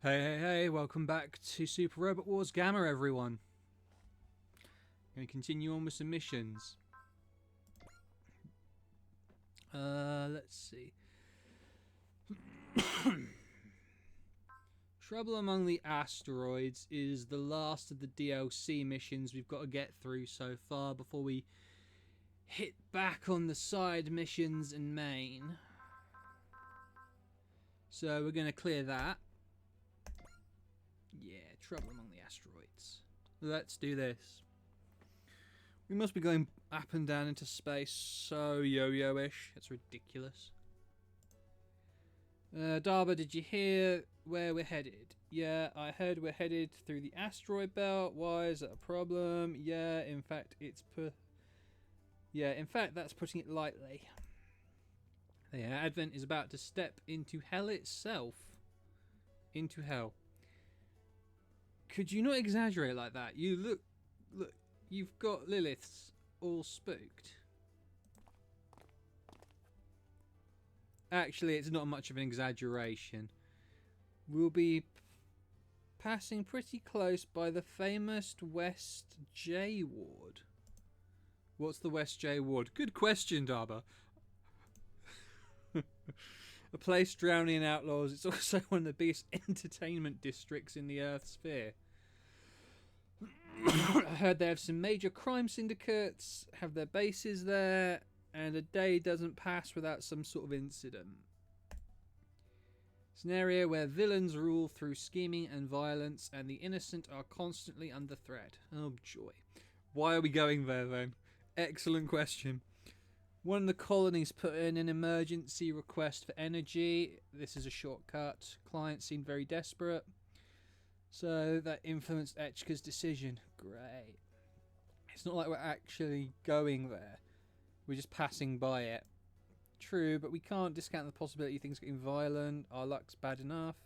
Hey, welcome back to Super Robot Wars Gamma, everyone. Going to continue on with some missions. Let's see. Trouble Among the Asteroids is the last of the DLC missions we've got to get through so far before we hit back on the side missions and main. So we're going to clear that. Yeah, Trouble Among the Asteroids. Let's do this. We must be going up and down into space so yo-yo-ish. It's ridiculous. Darba, did you hear where we're headed? Yeah, I heard we're headed through the asteroid belt. Why is that a problem? Yeah, in fact, that's putting it lightly. Yeah, Advent is about to step into hell itself. Into hell. Could you not exaggerate like that? You look, you've got Liliths all spooked. Actually, it's not much of an exaggeration. We'll be passing pretty close by the famous West J Ward. What's the West J Ward? Good question, Darba. A place drowning in outlaws. It's also one of the biggest entertainment districts in the Earth sphere. I heard they have some major crime syndicates, have their bases there, and a day doesn't pass without some sort of incident. It's an area where villains rule through scheming and violence, and the innocent are constantly under threat. Oh joy. Why are we going there then? Excellent question. One of the colonies put in an emergency request for energy. This is a shortcut. Client seemed very desperate. So that influenced Etchka's decision. Great. It's not like we're actually going there. We're just passing by it. True, but we can't discount the possibility of things getting violent. Our luck's bad enough.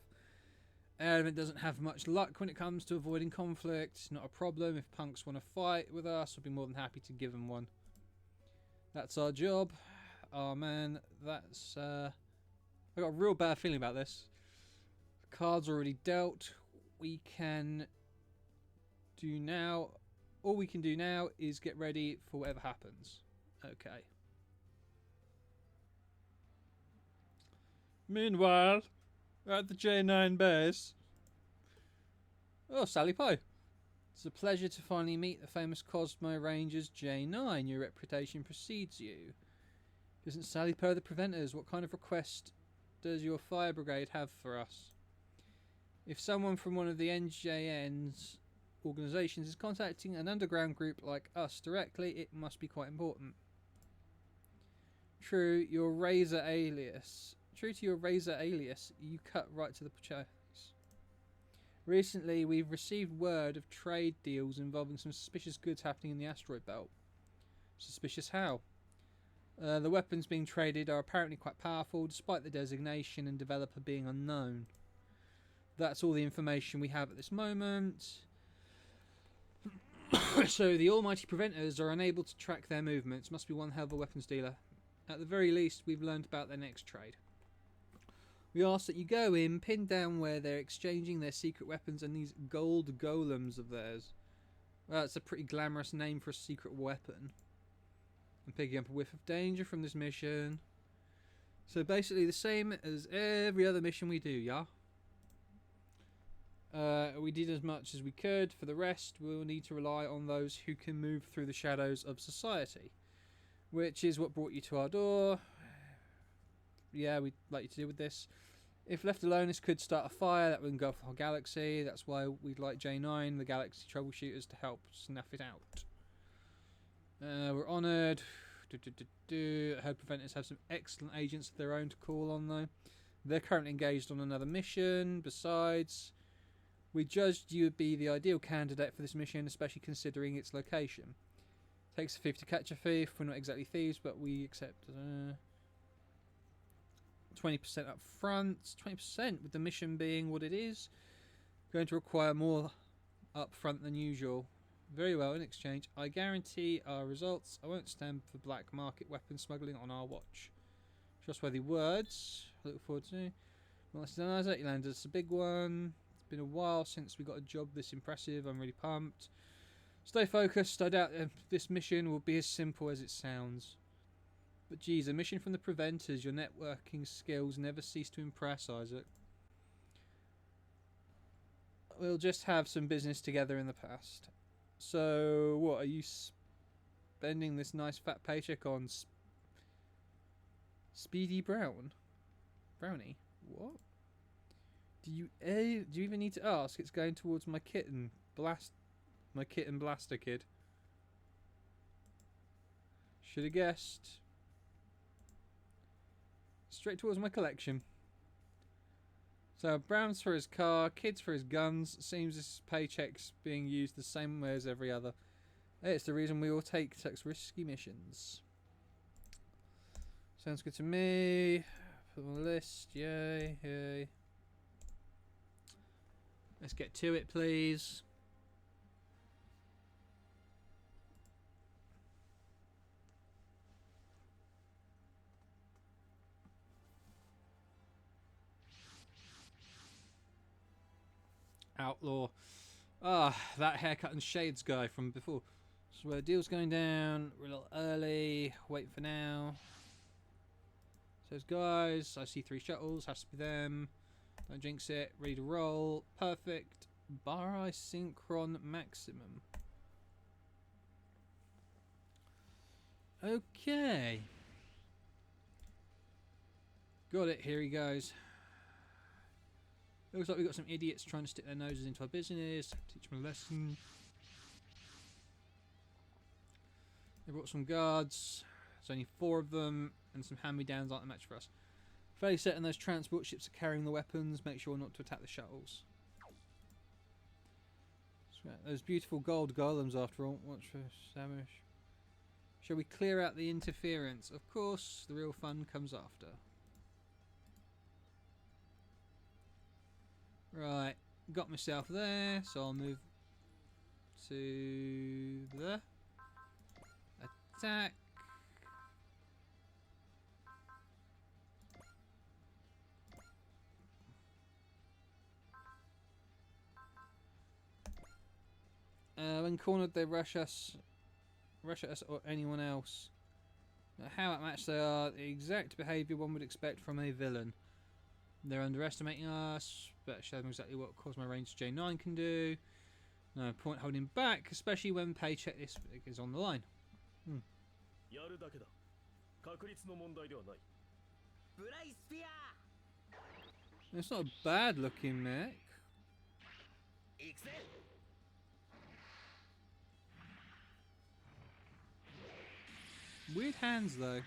Element doesn't have much luck when it comes to avoiding conflict. Not a problem. If punks want to fight with us, we'll be more than happy to give them one. That's our job. Oh man, that's... I got a real bad feeling about this. The cards already dealt. We can do now... All we can do now is get ready for whatever happens. Okay. Meanwhile, at the J9 base... Oh, Sally Pie. It's a pleasure to finally meet the famous Cosmo Rangers J9. Your reputation precedes you. Isn't Sally Poe the Preventers? What kind of request does your fire brigade have for us? If someone from one of the NJN's organisations is contacting an underground group like us directly, it must be quite important. True to your Razor alias, you cut right to the chase. Recently, we've received word of trade deals involving some suspicious goods happening in the asteroid belt. Suspicious how? The weapons being traded are apparently quite powerful, despite the designation and developer being unknown. That's all the information we have at this moment. So the almighty Preventers are unable to track their movements. Must be one hell of a weapons dealer. At the very least, we've learned about their next trade. We ask that you go in, pin down where they're exchanging their secret weapons and these gold golems of theirs. Well, that's a pretty glamorous name for a secret weapon. I'm picking up a whiff of danger from this mission. So basically the same as every other mission we do, yeah? We did as much as we could. For the rest, we'll need to rely on those who can move through the shadows of society. Which is what brought you to our door. Yeah, we'd like you to deal with this. If left alone, this could start a fire that would engulf our galaxy. That's why we'd like J9, the galaxy troubleshooters, to help snuff it out. We're honoured. I heard Preventers have some excellent agents of their own to call on, though. They're currently engaged on another mission. Besides, we judged you would be the ideal candidate for this mission, especially considering its location. Takes a thief to catch a thief. We're not exactly thieves, but we accept... 20% up front, 20% with the mission being what it is. Going to require more up front than usual. Very well, in exchange, I guarantee our results. I won't stand for black market weapon smuggling on our watch. Trustworthy words. I look forward to. Well, that's you landed us a big one. been a while since we got a job this impressive. I'm really pumped. Stay focused. I doubt this mission will be as simple as it sounds. But geez, a mission from the Preventers. Your networking skills never cease to impress, Isaac. We'll just have some business together in the past. So, what, are you spending this nice fat paycheck on Speedy Brownie? What? Do you even need to ask? It's going towards my kitten blaster kid. Should have guessed. Straight towards my collection. So Brown's for his car, Kid's for his guns. Seems this paycheck's being used the same way as every other. Hey, it's the reason we all take such risky missions. Sounds good to me. Put on the list. Yay, yay. Let's get to it, please. Outlaw. Ah, that haircut and shades guy from before. So where deal's going down. We're a little early. Wait for now. Says guys, I see 3 shuttles. Has to be them. Don't jinx it. Ready to roll. Perfect. Bar eye synchron maximum. Okay. Got it. Here he goes. Looks like we've got some idiots trying to stick their noses into our business. Teach them a lesson. They brought some guards. There's only 4 of them, and some hand-me-downs aren't a match for us. Fairly certain those transport ships are carrying the weapons. Make sure not to attack the shuttles. Those beautiful gold golems, after all. Watch for Samish. Shall we clear out the interference? Of course, the real fun comes after. Right, got myself there, so I'll move to there. Attack. When cornered, they rush at us or anyone else. How outmatched they are, the exact behaviour one would expect from a villain. They're underestimating us. Better show them exactly what Cosmo Range J9 can do. No point holding back, especially when paycheck this is on the line. It's not a bad looking mech. Weird hands though.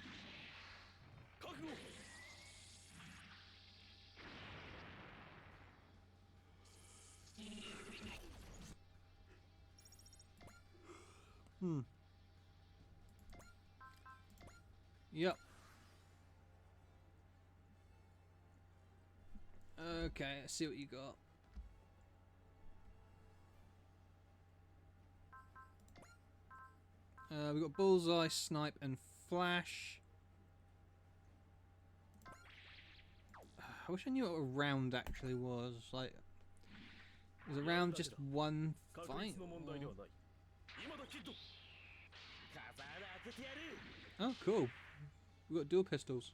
Yep. Okay, let's see what you got. We've got Bullseye, Snipe, and Flash. I wish I knew what a round actually was. Like, is a round just one fight? Or... Oh, cool. We've got dual pistols.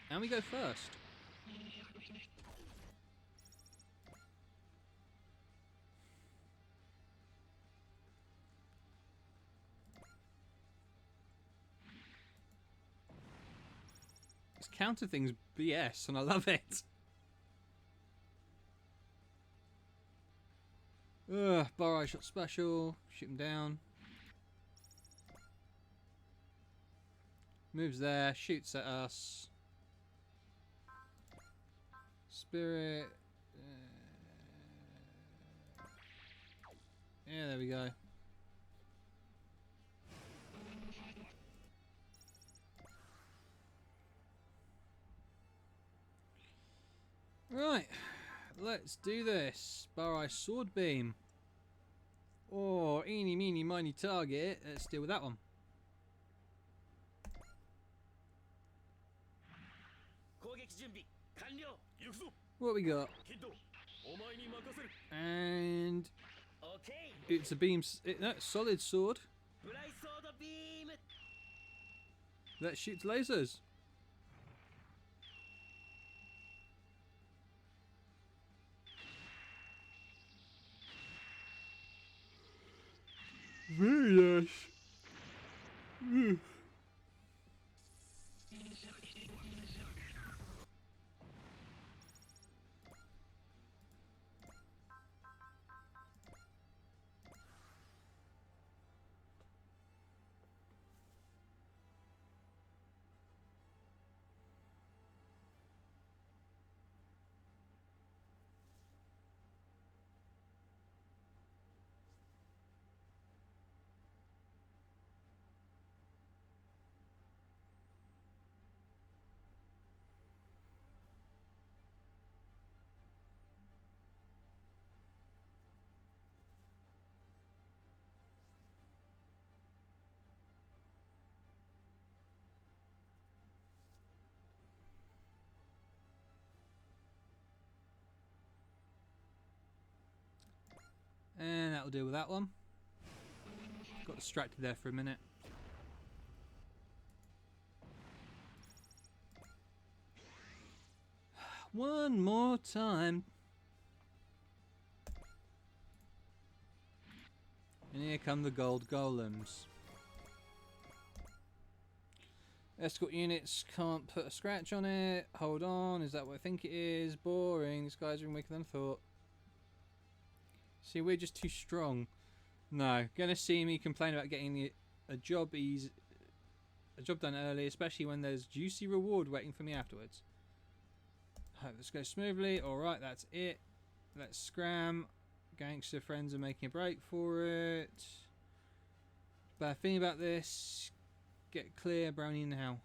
And we go first. This counter thing's BS, and I love it. Bar eye shot special. Shoot him down. Moves there. Shoots at us. Spirit. Yeah, there we go. Right, let's do this. Bar eye sword beam. Or eeny meeny miny target. Let's deal with that one. What we got? And it's a beam. No, solid sword. That shoots lasers. Very nice. And that'll deal with that one. Got distracted there for a minute. One more time. And here come the gold golems. Escort units can't put a scratch on it. Hold on, is that what I think it is? Boring. These guys are weaker than I thought. See, we're just too strong. No, gonna see me complain about getting a job done early, especially when there's juicy reward waiting for me afterwards. Hope this goes smoothly. Alright, that's it. Let's scram. Gangster friends are making a break for it. Bad thing about this. Get clear, Brownie now.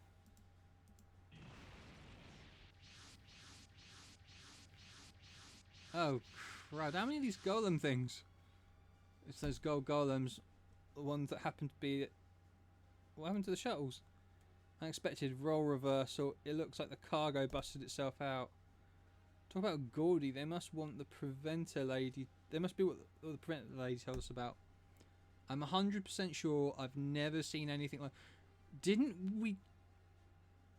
Oh, crud. How many of these golem things? It's those gold golems. The ones that happen to be... What happened to the shuttles? Unexpected role reversal. It looks like the cargo busted itself out. Talk about Gordy. They must want the preventer lady. They must be what the preventer lady told us about. I'm 100% sure I've never seen anything like... Didn't we...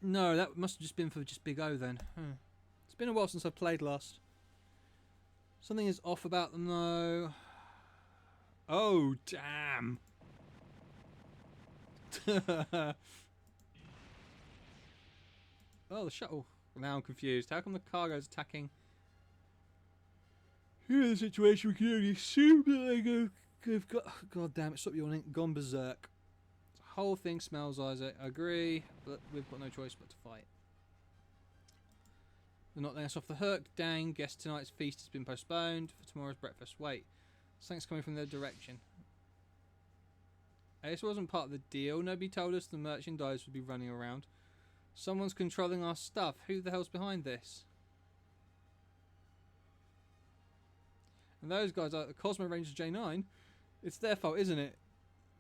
No, that must have just been for just Big O then. It's been a while since I've played last. Something is off about them though. Oh, damn. Oh, the shuttle. Now I'm confused. How come the cargo's attacking? Here in the situation, we can only assume that they've got... God damn it, stop yawning. Gone berserk. The whole thing smells, Isaac. I agree, but we've got no choice but to fight. They're not letting us off the hook. Dang, guess tonight's feast has been postponed for tomorrow's breakfast. Wait, something's coming from their direction. Hey, this wasn't part of the deal. Nobody told us the merchandise would be running around. Someone's controlling our stuff. Who the hell's behind this? And those guys are the Cosmo Rangers J9. It's their fault, isn't it?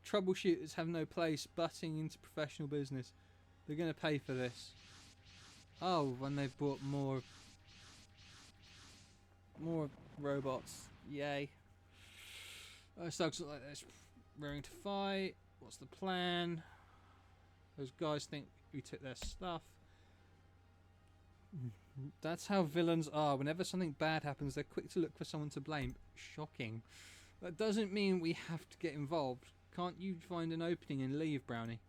Troubleshooters have no place butting into professional business. They're going to pay for this. Oh, when they've brought more robots. Yay. Those thugs look like they're raring to fight. What's the plan? Those guys think we took their stuff. That's how villains are. Whenever something bad happens, they're quick to look for someone to blame. Shocking. That doesn't mean we have to get involved. Can't you find an opening and leave, Brownie?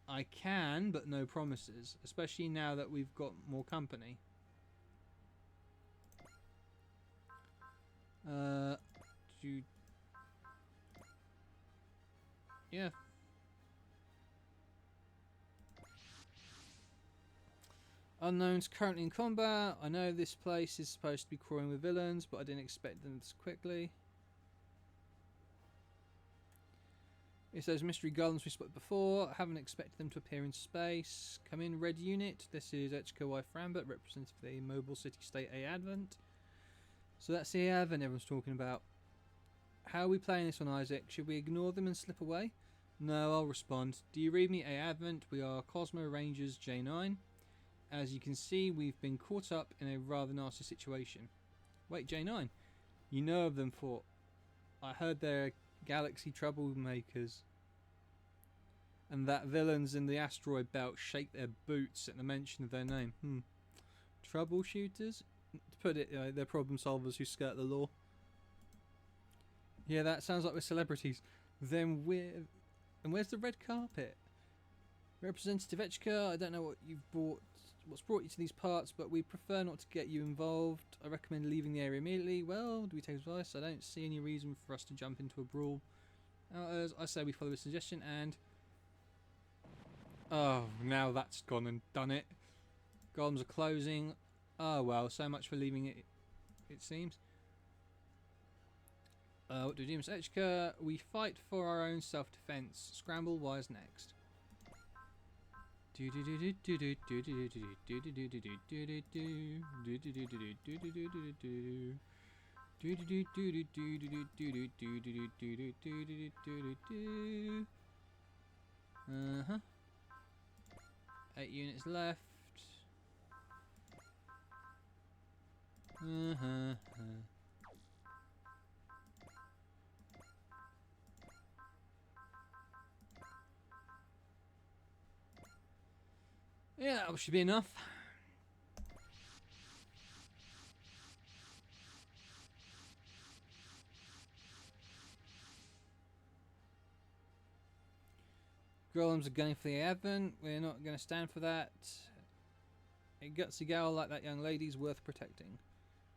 I can, but no promises. Especially now that we've got more company. Yeah. Unknowns currently in combat. I know this place is supposed to be crawling with villains, but I didn't expect them this quickly. It's those mystery golems we spotted before. I haven't expected them to appear in space. Come in, red unit. This is Echko Y. Frambert, representative of the Mobile City State A Advent. So that's the Advent everyone's talking about. How are we playing this one, Isaac? Should we ignore them and slip away? No, I'll respond. Do you read me, A Advent? We are Cosmo Rangers J9. As you can see, we've been caught up in a rather nasty situation. Wait, J9, you know of them, for I heard they're galaxy troublemakers, and that villains in the asteroid belt shake their boots at the mention of their name. Troubleshooters? To put it, they're problem solvers who skirt the law. Yeah, that sounds like we're celebrities. Then we're... And where's the red carpet? Representative Etchka, I don't know what's brought you to these parts, but we prefer not to get you involved. I recommend leaving the area immediately. Well, do we take advice? I don't see any reason for us to jump into a brawl. As I say, we follow the suggestion, and... Oh, now that's gone and done it. Golems are closing. Oh well, so much for leaving it, it seems. What do we do, Miss Etchka? We fight for our own self-defense. Scramble wires next. Uh-huh. 8 units left. Yeah, that should be enough. Golems are gunning for the Advent. We're not going to stand for that. A gutsy gal like that young lady's worth protecting.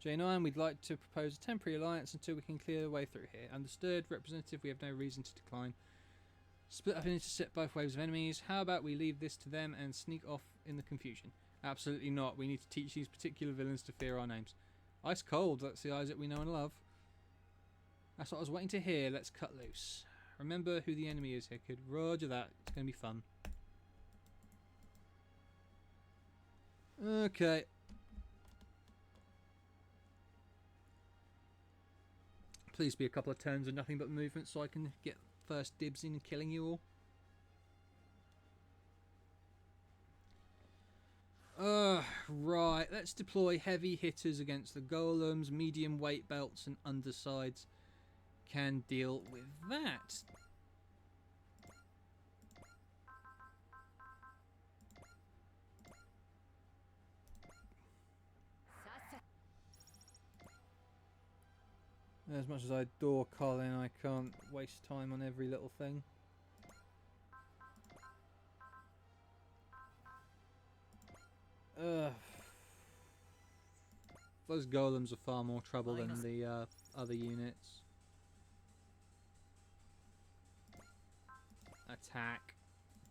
J9, we'd like to propose a temporary alliance until we can clear the way through here. Understood, Representative, we have no reason to decline. Split up and intercept both waves of enemies. How about we leave this to them and sneak off in the confusion? Absolutely not. We need to teach these particular villains to fear our names. Ice cold, that's the Isaac we know and love. That's what I was waiting to hear. Let's cut loose. Remember who the enemy is here, kid. Roger that. It's going to be fun. Okay. Please be a couple of turns and nothing but movement so I can get first dibs in killing you all. Right. Let's deploy heavy hitters against the golems. Medium weight belts and undersides can deal with that. As much as I adore Colin, I can't waste time on every little thing. Those golems are far more trouble than the other units. Attack.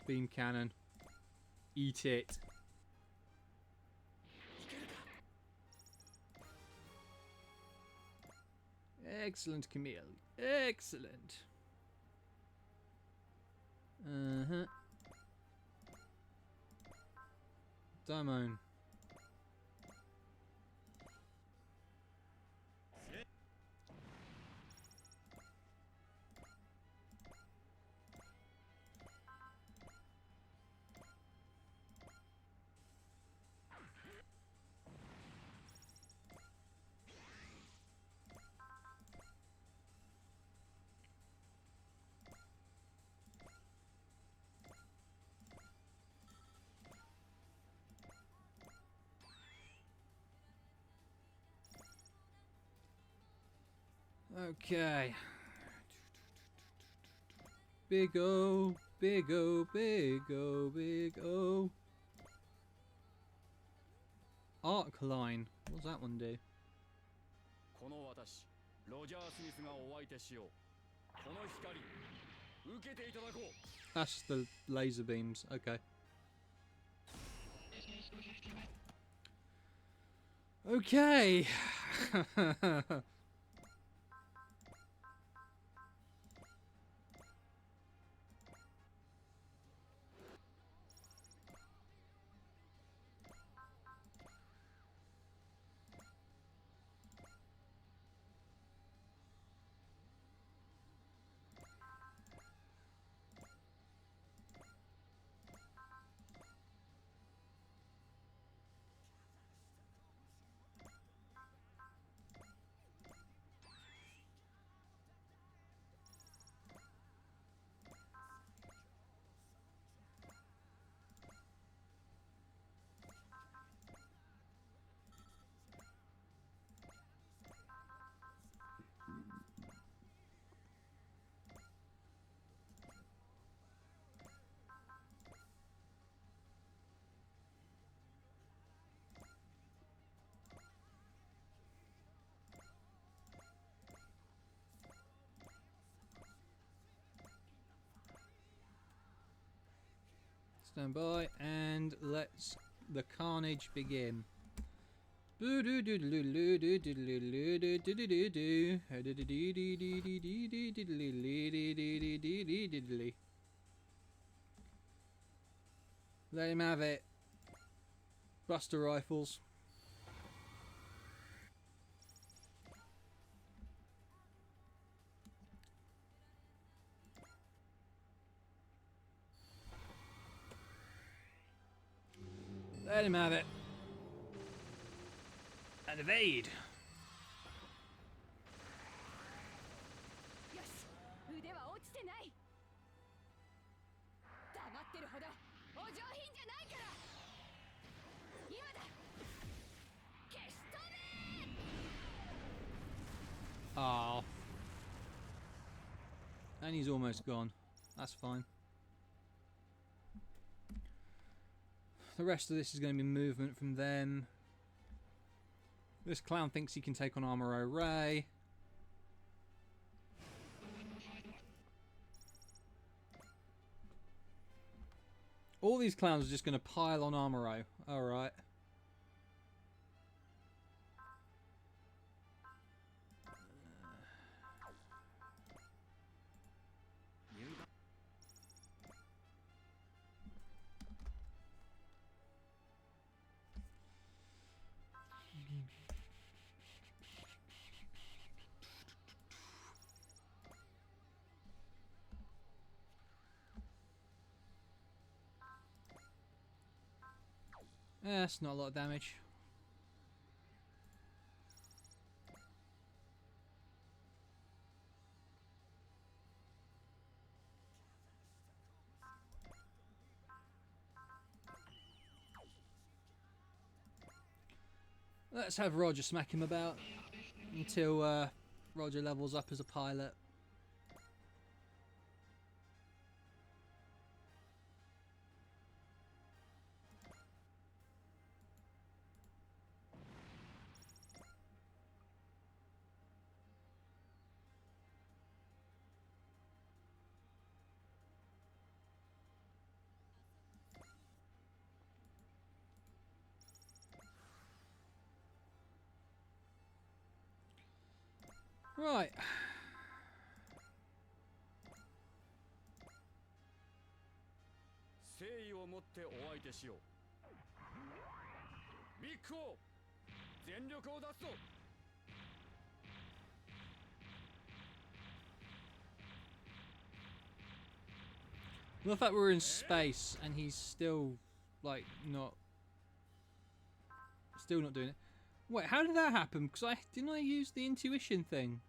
Beam cannon. Eat it. Excellent, Camille. Excellent. Daimon. Okay. Big O, big O, big O, big O. Arc line. What does that one do? That's the laser beams. Okay. Okay. Stand by and let's the carnage begin. Let him have it. Buster rifles. Let him have it. And evade. Oh. And he's almost gone. That's fine. The rest of this is going to be movement from them. This clown thinks he can take on Armoro Ray. All these clowns are just going to pile on Armoro. Alright. That's not a lot of damage. Let's have Roger smack him about until Roger levels up as a pilot. Right. The fact we're in space and he's still, like, still not doing it. Wait, how did that happen? Because didn't I use the intuition thing?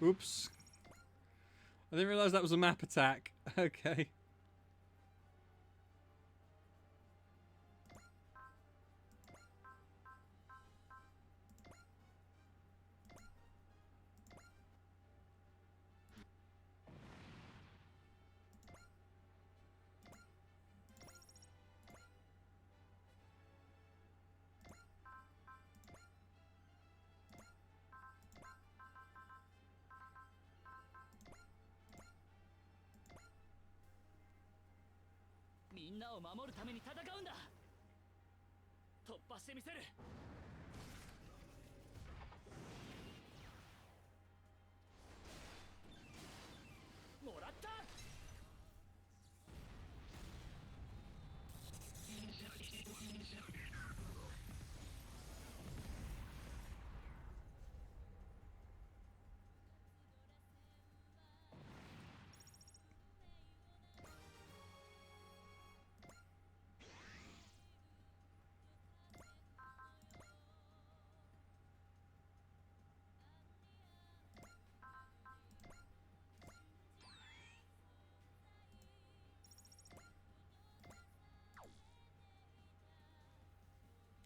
Oops. I didn't realise that was a map attack. Okay.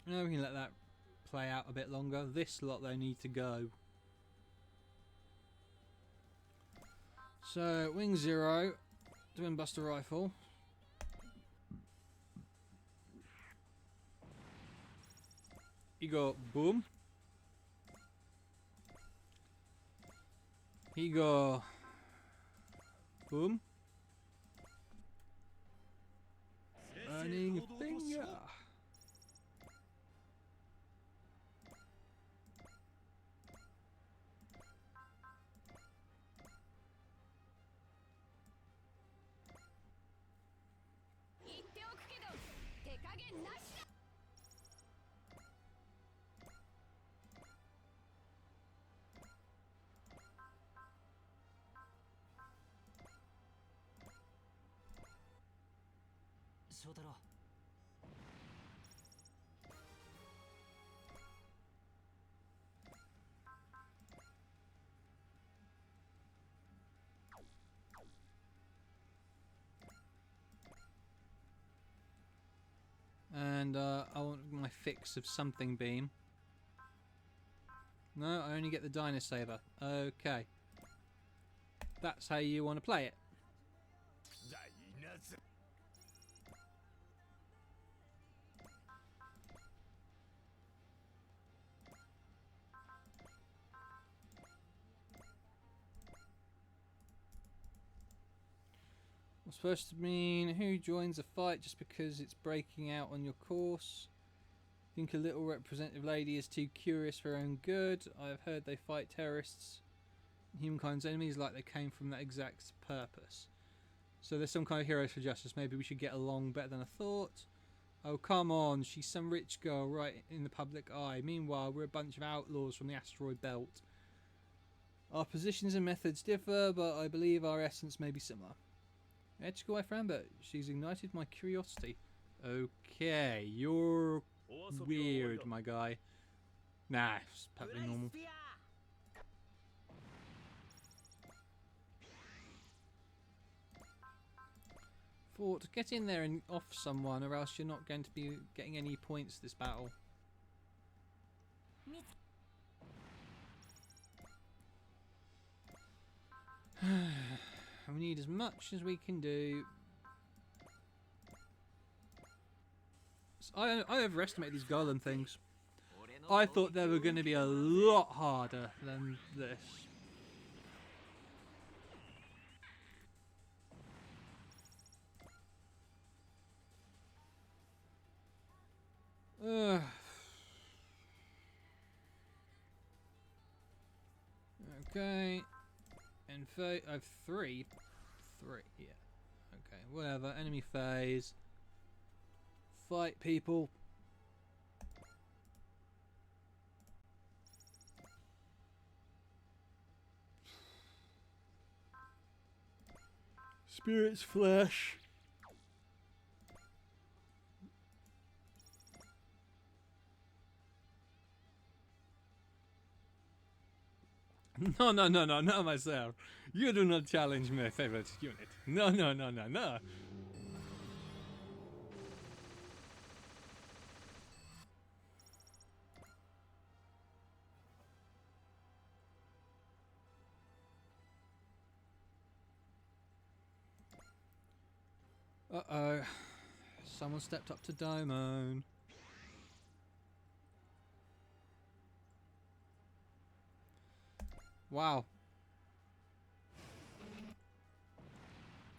No, we can let that play out a bit longer. This lot though need to go. So wing 0, twin buster rifle. You go boom. He go boom. Burning finger. And I want my fix of something beam. No, I only get the Dinosaver. Okay. That's how you want to play it. What's supposed to mean who joins a fight just because it's breaking out on your course. Think a little representative lady is too curious for her own good. I have heard they fight terrorists and humankind's enemies like they came from that exact purpose. So there's some kind of heroes for justice. Maybe we should get along better than I thought. Oh, come on. She's some rich girl right in the public eye. Meanwhile, we're a bunch of outlaws from the asteroid belt. Our positions and methods differ, but I believe our essence may be similar. Ethical, my friend, but she's ignited my curiosity. Okay, you're weird, my guy. Nah, it's perfectly normal. Fort, get in there and off someone, or else you're not going to be getting any points this battle. We need as much as we can do. I overestimate these golem things. I thought they were going to be a lot harder than this. Okay. And I have three, yeah. Okay, whatever. Enemy phase. Fight, people. Spirit's flesh. No, not myself. You do not challenge my favorite unit. No. Uh-oh. Someone stepped up to Domon. Wow.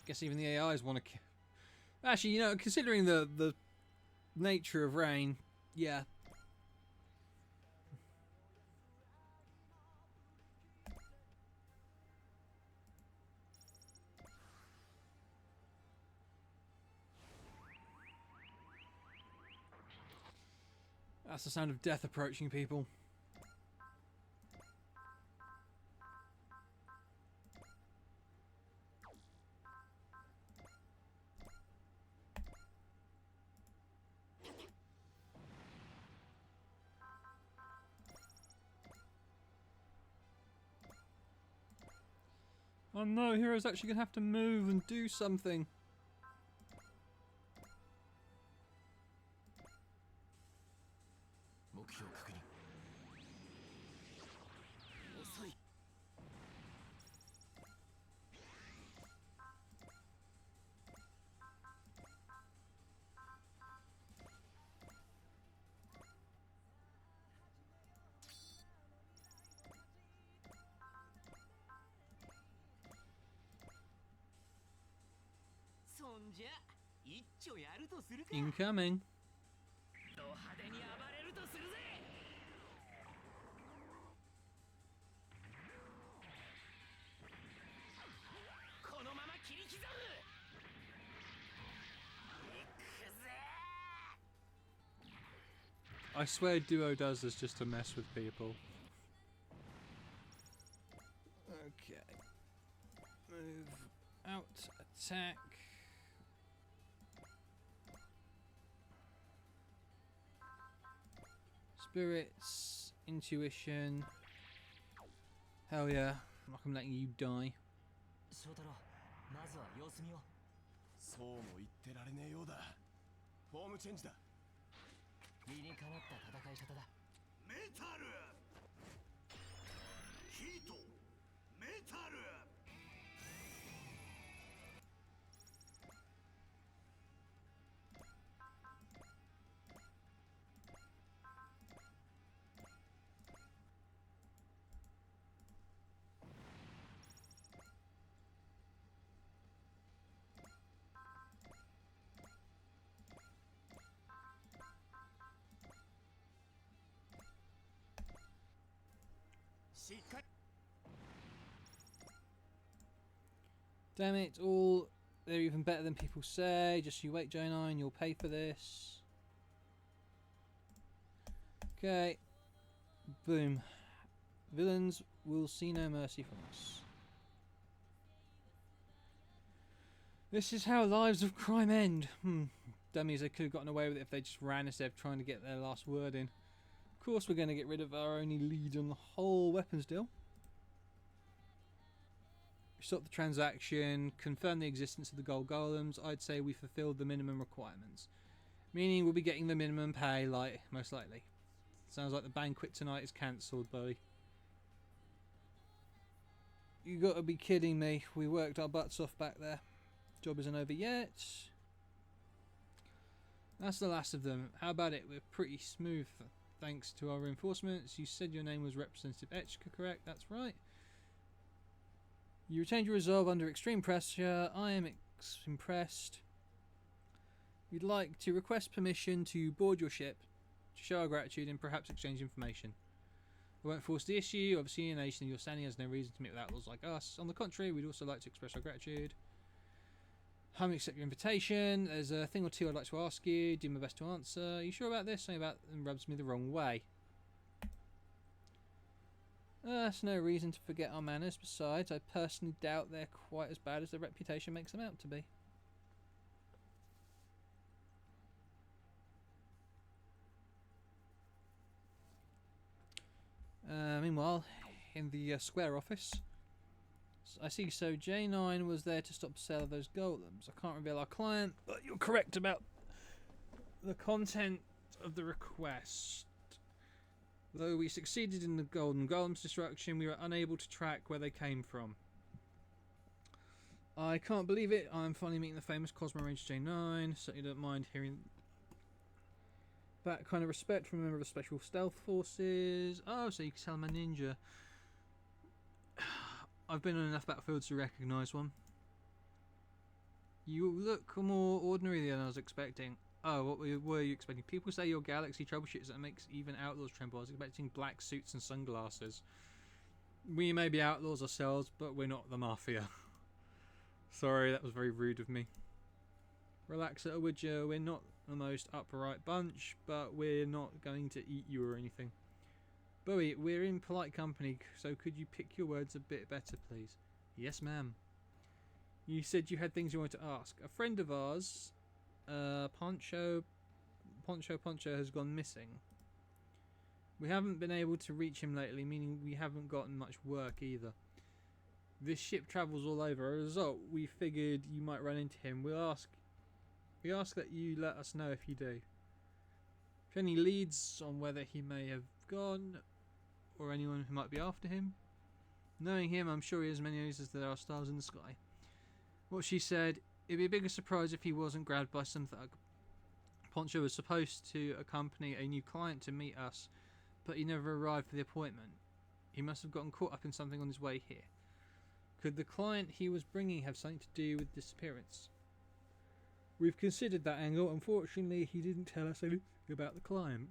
Guess even the AIs want to... Actually, you know, considering the nature of rain, yeah. That's the sound of death approaching, people. Oh no, Hero's actually going to have to move and do something. Incoming. I swear Duo does this just to mess with people. Okay. Move out, attack. Spirits, intuition. Hell yeah, like I'm letting you die. まずは様子見を。そうも言ってられねえようだ。フォームチェンジだ。理にかなった戦い方だ。メタル。ヒート。メタル。Damn it, all they're even better than people say. Just you wait, J9, you'll pay for this. Okay. Boom. Villains will see no mercy from us. This is how lives of crime end. Dummies, they could have gotten away with it if they just ran instead of trying to get their last word in. Of course we're going to get rid of our only lead on the whole weapons deal. Stop the transaction, confirm the existence of the gold golems. I'd say we fulfilled the minimum requirements. Meaning we'll be getting the minimum pay, most likely. Sounds like the banquet tonight is cancelled, Bowie. You gotta be kidding me. We worked our butts off back there. Job isn't over yet. That's the last of them. How about it? We're pretty smooth thanks to our reinforcements. You said your name was Representative Etchka, correct? That's right. You retained your resolve under extreme pressure. I am impressed. We'd like to request permission to board your ship, to show our gratitude and perhaps exchange information. I won't force the issue. Obviously, a nation of your standing has no reason to meet with outlaws like us. On the contrary, we'd also like to express our gratitude. I'm going to accept your invitation. There's a thing or two I'd like to ask you. Do my best to answer. Are you sure about this? Something about them rubs me the wrong way. That's no reason to forget our manners. Besides, I personally doubt they're quite as bad as their reputation makes them out to be. Meanwhile, in the square office, I see. So J9 was there to stop the sale of those golems. I can't reveal our client, but you're correct about the content of the request. Though we succeeded in the golden golem's destruction, we were unable to track where they came from. I can't believe it. I'm finally meeting the famous Cosmo Ranger J9. Certainly don't mind hearing that kind of respect from a member of the Special Stealth Forces. Oh, so you can tell I'm a ninja. I've been on enough battlefields to recognise one. You look more ordinary than I was expecting. Oh, what were you expecting? People say you're galaxy troubleshooters. That makes even outlaws tremble. I was expecting black suits and sunglasses. We may be outlaws ourselves, but we're not the mafia. Sorry, that was very rude of me. Relax, little would you? We're not the most upright bunch, but we're not going to eat you or anything. Bowie, we're in polite company, so could you pick your words a bit better, please? Yes, ma'am. You said you had things you wanted to ask. A friend of ours, Poncho has gone missing. We haven't been able to reach him lately, meaning we haven't gotten much work either. This ship travels all over. As a result, we figured you might run into him. We ask that you let us know if you do. If any leads on whether he may have gone, or anyone who might be after him. Knowing him, I'm sure he has many eyes as there are stars in the sky. What she said, it'd be a bigger surprise if he wasn't grabbed by some thug. Poncho was supposed to accompany a new client to meet us, but he never arrived for the appointment. He must have gotten caught up in something on his way here. Could the client he was bringing have something to do with the disappearance? We've considered that angle. Unfortunately, he didn't tell us anything about the client.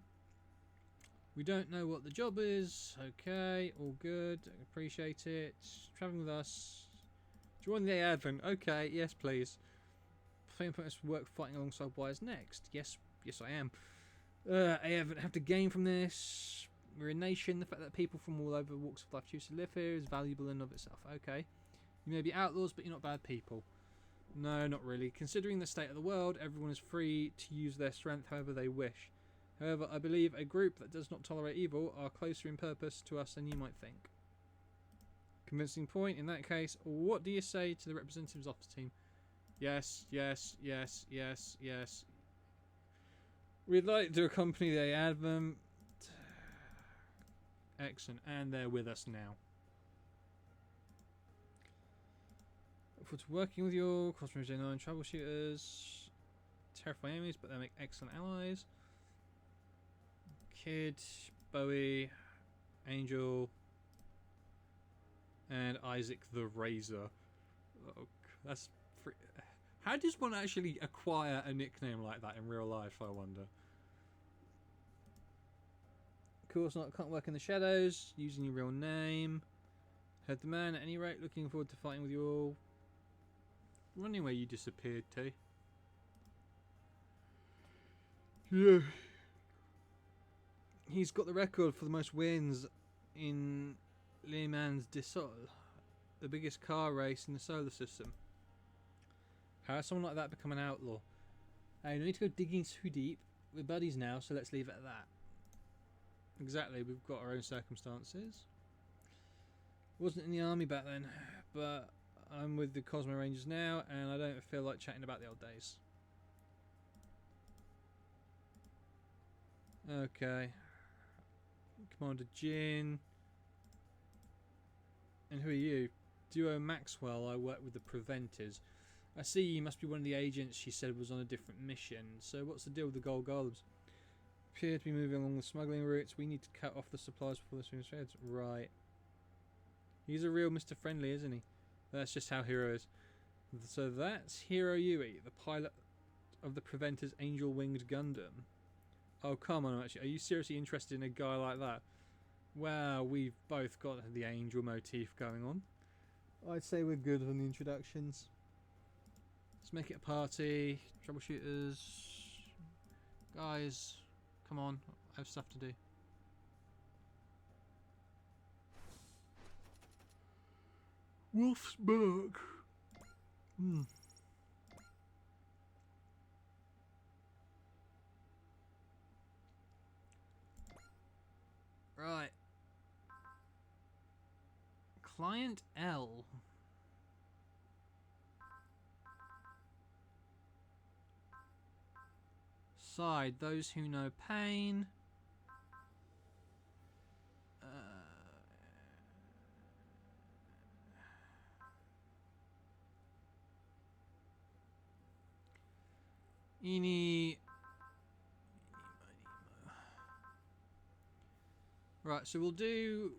We don't know what the job is. Okay, all good. Appreciate it. Traveling with us. Join the Advent. Okay, yes, please. Playing us work fighting alongside Wires next. Yes, I am. Advent have to gain from this. We're a nation. The fact that people from all over walks of life choose to live here is valuable in and of itself. Okay. You may be outlaws, but you're not bad people. No, not really. Considering the state of the world, everyone is free to use their strength however they wish. However, I believe a group that does not tolerate evil are closer in purpose to us than you might think. Convincing point. In that case, what do you say to the representatives office team? Yes. We'd like to accompany the Advent. Excellent. And they're with us now. Look forward to working with you. Cosmos J9 troubleshooters. Terrifying enemies, but they make excellent allies. Kid, Bowie, Angel, and Isaac the Razor. Oh, that's free. How does one actually acquire a nickname like that in real life, I wonder? Of course not, can't work in the shadows, using your real name. Heard the man, at any rate, looking forward to fighting with you all. Running where you disappeared, T. Yeah. He's got the record for the most wins in Le Mans de Sol, the biggest car race in the solar system. How has someone like that become an outlaw? Hey, no need to go digging too deep. We're buddies now, so let's leave it at that. Exactly, we've got our own circumstances. Wasn't in the army back then, but I'm with the Cosmo Rangers now, and I don't feel like chatting about the old days. Okay. Commander Jin. And who are you? Duo Maxwell. I work with the Preventers. I see you must be one of the agents she said was on a different mission. So what's the deal with the gold golems? Appear to be moving along the smuggling routes. We need to cut off the supplies before the swing shreds. Right. He's a real Mr. Friendly, isn't he? That's just how Hero is. So that's Hiro Yui, the pilot of the Preventers Angel-Winged Gundam. Oh, come on, actually. Are you seriously interested in a guy like that? Wow, we've both got the angel motif going on. I'd say we're good on the introductions. Let's make it a party. Troubleshooters. Guys, come on. I have stuff to do. Wolfsburg. Right. Client L. Side, those who know pain. Right, so we'll do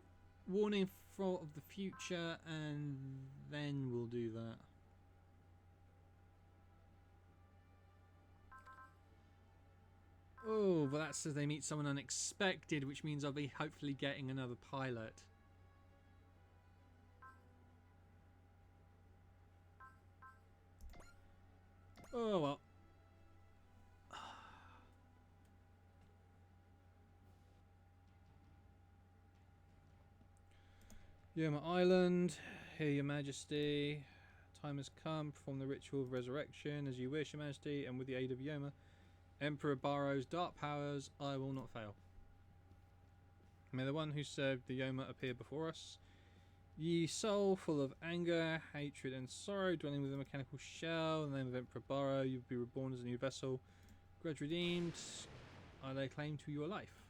warning for of the future, and then we'll do that. Oh, but that says they meet someone unexpected, which means I'll be hopefully getting another pilot. Oh well. Yoma Island, here your majesty. Time has come, perform the ritual of resurrection as you wish, your majesty, and with the aid of Yoma, Emperor Barrow's dark powers, I will not fail. May the one who served the Yoma appear before us. Ye soul full of anger, hatred and sorrow, dwelling within a mechanical shell, in the name of Emperor Barrow, you will be reborn as a new vessel. Grudge redeemed, I lay claim to your life.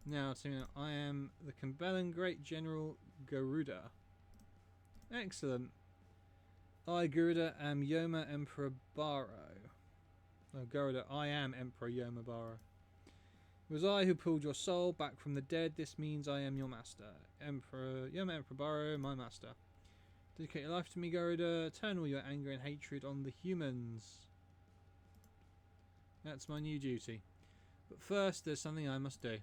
Now, I am the Kambelan Great General Garuda. Excellent. I, Garuda, am Yoma Emperor Barrow. No, Garuda, I am Emperor Yoma Barrow. It was I who pulled your soul back from the dead. This means I am your master. Yoma Emperor Barrow, my master. Dedicate your life to me, Garuda. Turn all your anger and hatred on the humans. That's my new duty. But first, there's something I must do.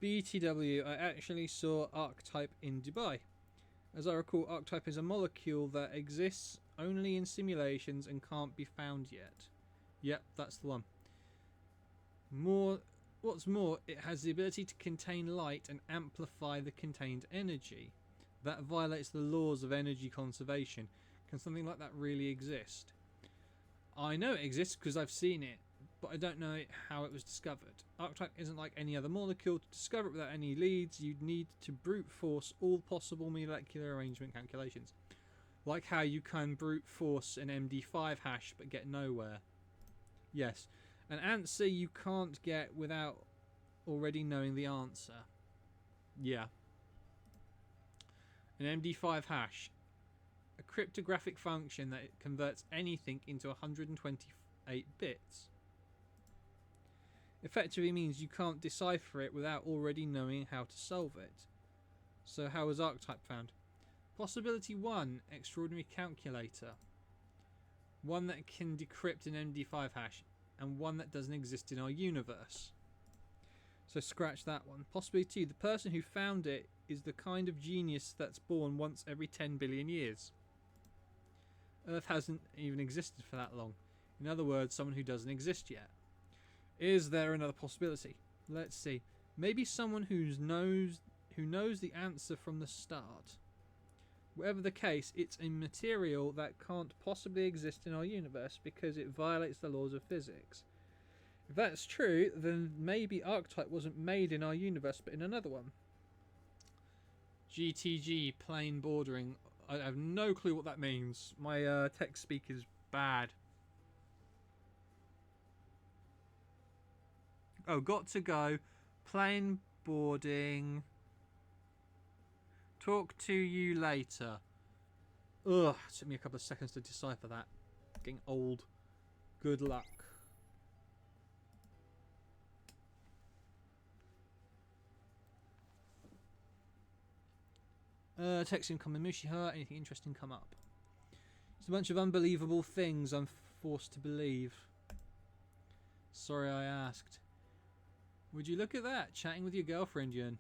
BTW, I actually saw Archetype in Dubai. As I recall, Archetype is a molecule that exists only in simulations and can't be found yet. Yep, that's the one. What's more, it has the ability to contain light and amplify the contained energy. That violates the laws of energy conservation. Can something like that really exist? I know it exists because I've seen it, but I don't know how it was discovered. Archetype isn't like any other molecule. To discover it without any leads, you'd need to brute force all possible molecular arrangement calculations. Like how you can brute force an MD5 hash but get nowhere. Yes, an answer you can't get without already knowing the answer. Yeah. An MD5 hash. A cryptographic function that converts anything into 128 bits. Effectively means you can't decipher it without already knowing how to solve it. So how was Archetype found? Possibility 1, extraordinary calculator. One that can decrypt an MD5 hash, and one that doesn't exist in our universe. So scratch that one. Possibility 2, the person who found it is the kind of genius that's born once every 10 billion years. Earth hasn't even existed for that long. In other words, someone who doesn't exist yet. Is there another possibility? Let's see. Maybe someone who knows the answer from the start. Whatever the case, it's a material that can't possibly exist in our universe because it violates the laws of physics. If that's true, then maybe Archetype wasn't made in our universe but in another one. GTG, plain bordering. I have no clue what that means. My text speak is bad. Oh, got to go. Plane boarding. Talk to you later. Ugh, it took me a couple of seconds to decipher that. Getting old. Good luck. Texting Kamimushiha. Anything interesting come up? It's a bunch of unbelievable things I'm forced to believe. Sorry I asked. Would you look at that? Chatting with your girlfriend, Yun.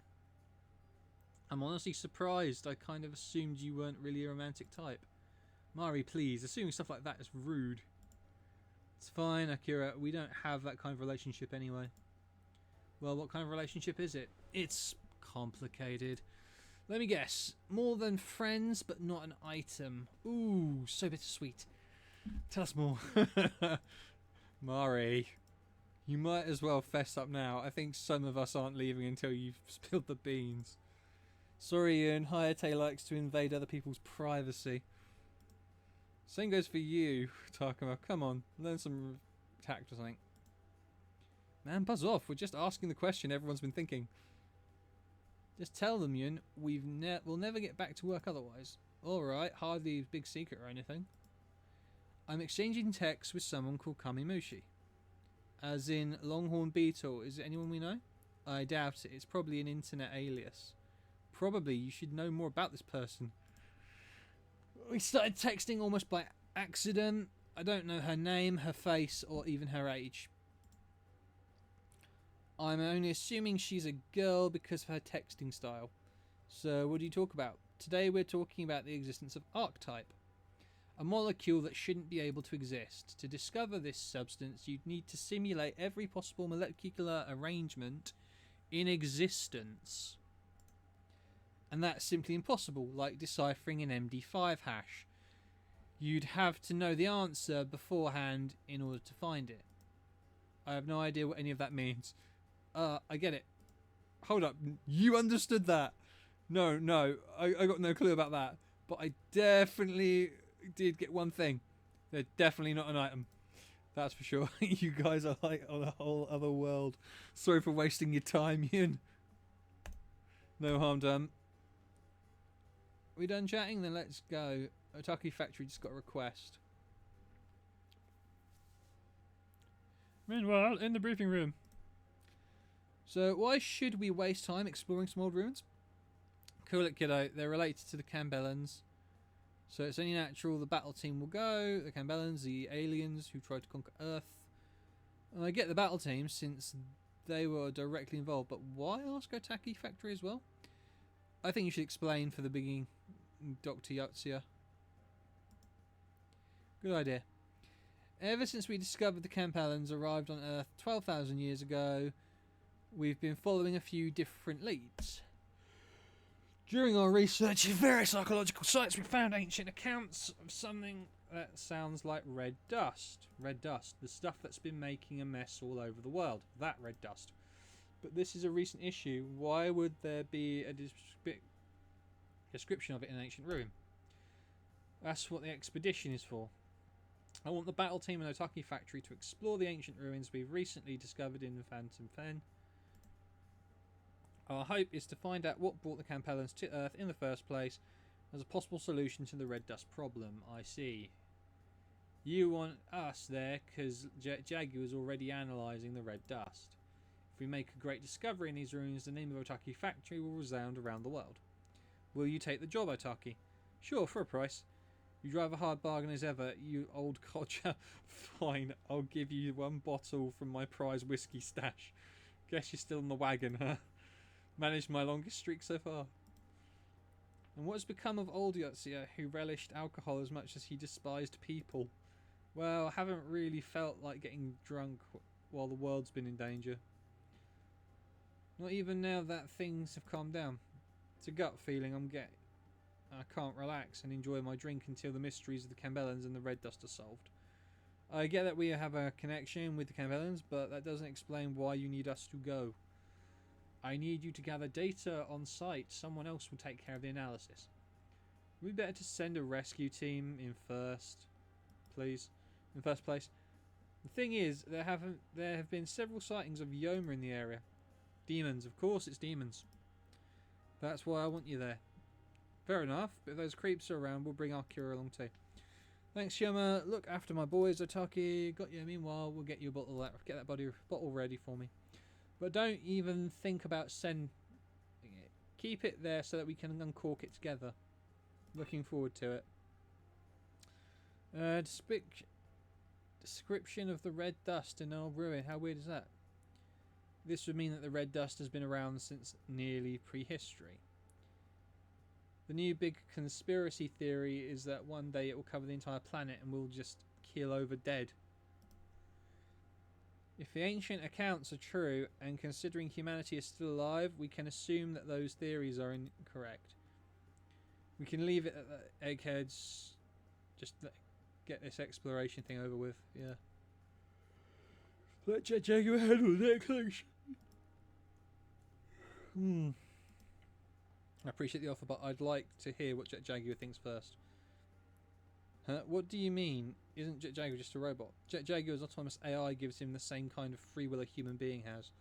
I'm honestly surprised. I kind of assumed you weren't really a romantic type. Mari, please. Assuming stuff like that is rude. It's fine, Akira. We don't have that kind of relationship anyway. Well, what kind of relationship is it? It's complicated. Let me guess. More than friends, but not an item. Ooh, so bittersweet. Tell us more. Mari. You might as well fess up now. I think some of us aren't leaving until you've spilled the beans. Sorry, Ian. Hayate likes to invade other people's privacy. Same goes for you, Takuma. Come on, learn some tact or something. Man, buzz off. We're just asking the question everyone's been thinking. Just tell them, Yun. We'll never get back to work otherwise. Alright, hardly a big secret or anything. I'm exchanging texts with someone called Kamimushi. As in Longhorn Beetle. Is it anyone we know? I doubt it. It's probably an internet alias. Probably. You should know more about this person. We started texting almost by accident. I don't know her name, her face, or even her age. I'm only assuming she's a girl because of her texting style. So what do you talk about? Today we're talking about the existence of Archetype. A molecule that shouldn't be able to exist. To discover this substance, you'd need to simulate every possible molecular arrangement in existence. And that's simply impossible, like deciphering an MD5 hash. You'd have to know the answer beforehand in order to find it. I have no idea what any of that means. I get it. Hold up, you understood that? No, I got no clue about that. But I definitely did get one thing. They're definitely not an item. That's for sure. You guys are like on a whole other world. Sorry for wasting your time, Yun. No harm done. We done chatting? Then let's go. Otaki Factory just got a request. Meanwhile, in the briefing room. So why should we waste time exploring some old ruins? Cool it, kiddo. They're related to the Campbellans. So it's only natural the battle team will go. The Campbellans, the aliens who tried to conquer Earth. And I get the battle team since they were directly involved, but why ask Otaki Factory as well? I think you should explain for the beginning, Dr. Yotsuya. Good idea. Ever since we discovered the Campbellans arrived on Earth 12,000 years ago, we've been following a few different leads. During our research in various archaeological sites, we found ancient accounts of something that sounds like red dust. Red dust, the stuff that's been making a mess all over the world. That red dust. But this is a recent issue. Why would there be a description of it in an ancient ruin? That's what the expedition is for. I want the battle team and Otaki Factory to explore the ancient ruins we've recently discovered in the Phantom Fen. Our hope is to find out what brought the Campbellans to Earth in the first place as a possible solution to the red dust problem. I see. You want us there because Jagu is already analysing the red dust. If we make a great discovery in these ruins, the name of Otaki Factory will resound around the world. Will you take the job, Otaki? Sure, for a price. You drive a hard bargain as ever, you old codger. Fine, I'll give you 1 bottle from my prize whiskey stash. Guess you're still in the wagon, huh? Managed my longest streak so far. And what has become of old Yotsuya, who relished alcohol as much as he despised people? Well, I haven't really felt like getting drunk while the world's been in danger. Not even now that things have calmed down. It's a gut feeling I'm getting. I can't relax and enjoy my drink until the mysteries of the Campbellans and the red dust are solved. I get that we have a connection with the Campbellans, but that doesn't explain why you need us to go. I need you to gather data on site. Someone else will take care of the analysis. Would it be better to send a rescue team in first, please? In first place. The thing is, there have been several sightings of Yoma in the area. Demons, of course it's demons. That's why I want you there. Fair enough, but if those creeps are around, we'll bring our cure along too. Thanks, Yoma. Look after my boys, Otaki. Got you. Meanwhile, we'll get you a bottle of that. Get that bottle ready for me. But don't even think about sending it. Keep it there so that we can uncork it together. Looking forward to it. Description of the red dust in our ruin. How weird is that? This would mean that the red dust has been around since nearly prehistory. The new big conspiracy theory is that one day it will cover the entire planet and we'll just keel over dead. If the ancient accounts are true, and considering humanity is still alive, we can assume that those theories are incorrect. We can leave it at the eggheads. Just get this exploration thing over with, yeah. Let Jagu handle the exploration. I appreciate the offer, but I'd like to hear what Jet Jaguar thinks first. Huh? What do you mean? Isn't Jet Jaguar just a robot? Jet Jaguar's autonomous AI gives him the same kind of free will a human being has.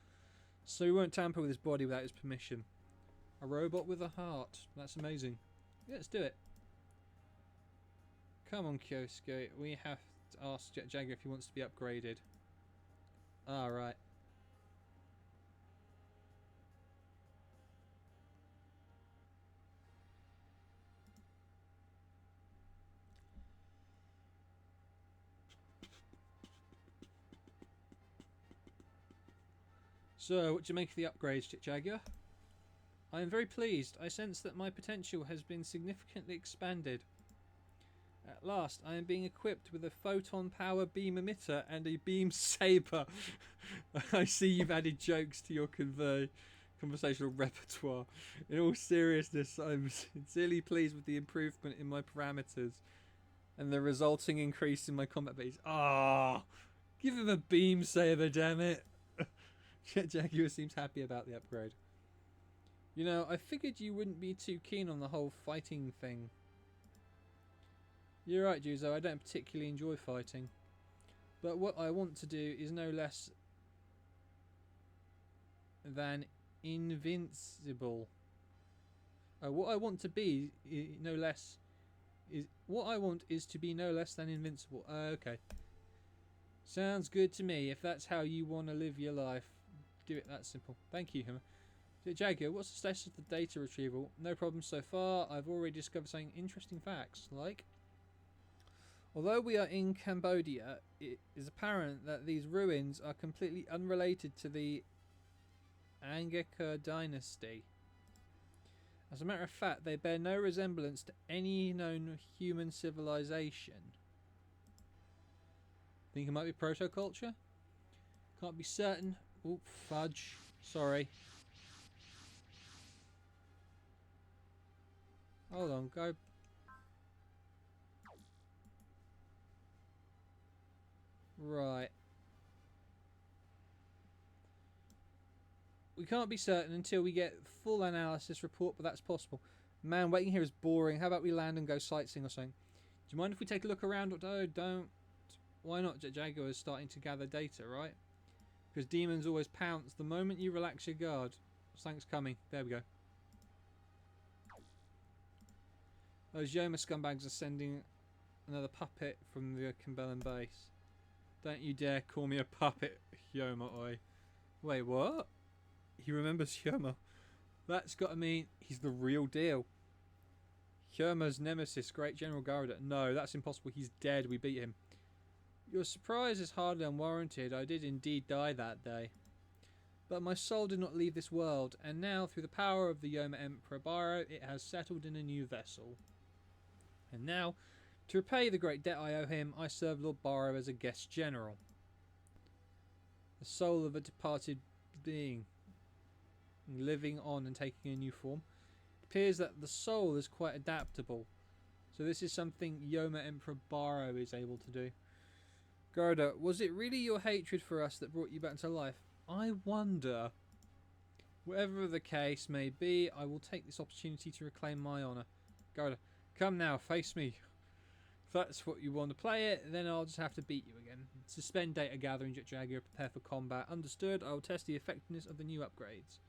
So he won't tamper with his body without his permission. A robot with a heart. That's amazing. Yeah, let's do it. Come on, Kyosuke. We have to ask Jet Jaguar if he wants to be upgraded. Alright. So, what do you make of the upgrades, Jet Jaguar? I am very pleased. I sense that my potential has been significantly expanded. At last, I am being equipped with a photon power beam emitter and a beam saber. I see you've added jokes to your conversational repertoire. In all seriousness, I'm sincerely pleased with the improvement in my parameters and the resulting increase in my combat base. Ah, give him a beam saber, damn it. Jet Jaguar seems happy about the upgrade. You know, I figured you wouldn't be too keen on the whole fighting thing. You're right, Juzo, I don't particularly enjoy fighting. But what I want to do is no less than invincible. What I want to be no less is what I want is to be no less than invincible. Okay. Sounds good to me if that's how you want to live your life. give it that simple. Thank you, Hammer. Jaguar, what's the status of the data retrieval? No problem so far. I've already discovered some interesting facts, like... Although we are in Cambodia, it is apparent that these ruins are completely unrelated to the Angkor dynasty. As a matter of fact, they bear no resemblance to any known human civilization. Think it might be proto-culture? Can't be certain. Oop, fudge. Sorry. Hold on, go. Right. We can't be certain until we get full analysis report, but that's possible. Man, waiting here is boring. How about we land and go sightseeing or something? Do you mind if we take a look around? No, don't. Why not? Jaguar is starting to gather data, right? Because demons always pounce the moment you relax your guard. Something's coming. There we go. Those Yoma scumbags are sending another puppet from the Kimberlin base. Don't you dare call me a puppet, Yoma Oi. Wait, what? He remembers Yoma. That's got to mean he's the real deal. Yoma's nemesis, Great General Garuda. No, that's impossible. He's dead. We beat him. Your surprise is hardly unwarranted. I did indeed die that day. But my soul did not leave this world, and now, through the power of the Yoma Emperor Baro, it has settled in a new vessel. And now, to repay the great debt I owe him, I serve Lord Baro as a guest general. The soul of a departed being, living on and taking a new form. It appears that the soul is quite adaptable. So this is something Yoma Emperor Baro is able to do. Garuda, was it really your hatred for us that brought you back to life? I wonder. Whatever the case may be, I will take this opportunity to reclaim my honour. Garuda, come now, face me. If that's what you want to play it, then I'll just have to beat you again. Suspend data gathering, Jaguar, prepare for combat. Understood, I will test the effectiveness of the new upgrades.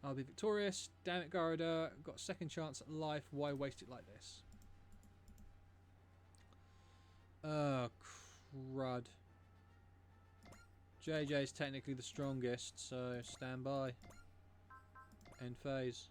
I'll be victorious. Damn it, Garuda. Got a second chance at life. Why waste it like this? Oh, crud. JJ's technically the strongest, so stand by. End phase.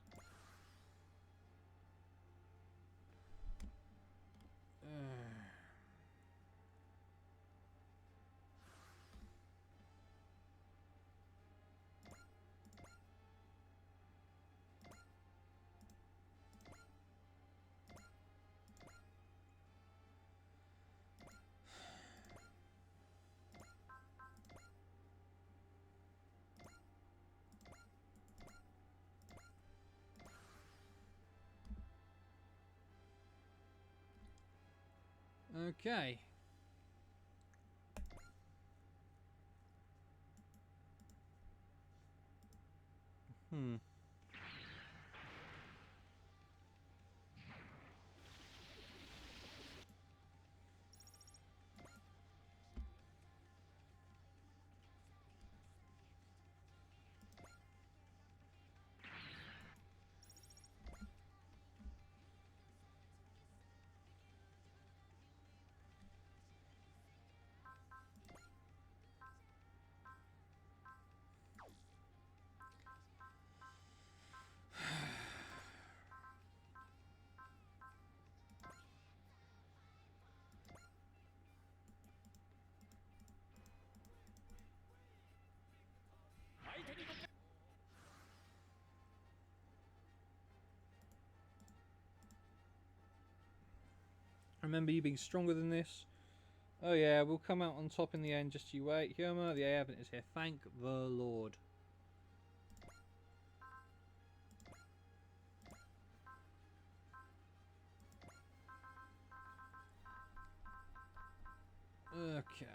Okay. Remember you being stronger than this. Oh yeah, we'll come out on top in the end, just you wait. Yoma, the evidence is here. Thank the Lord. Okay.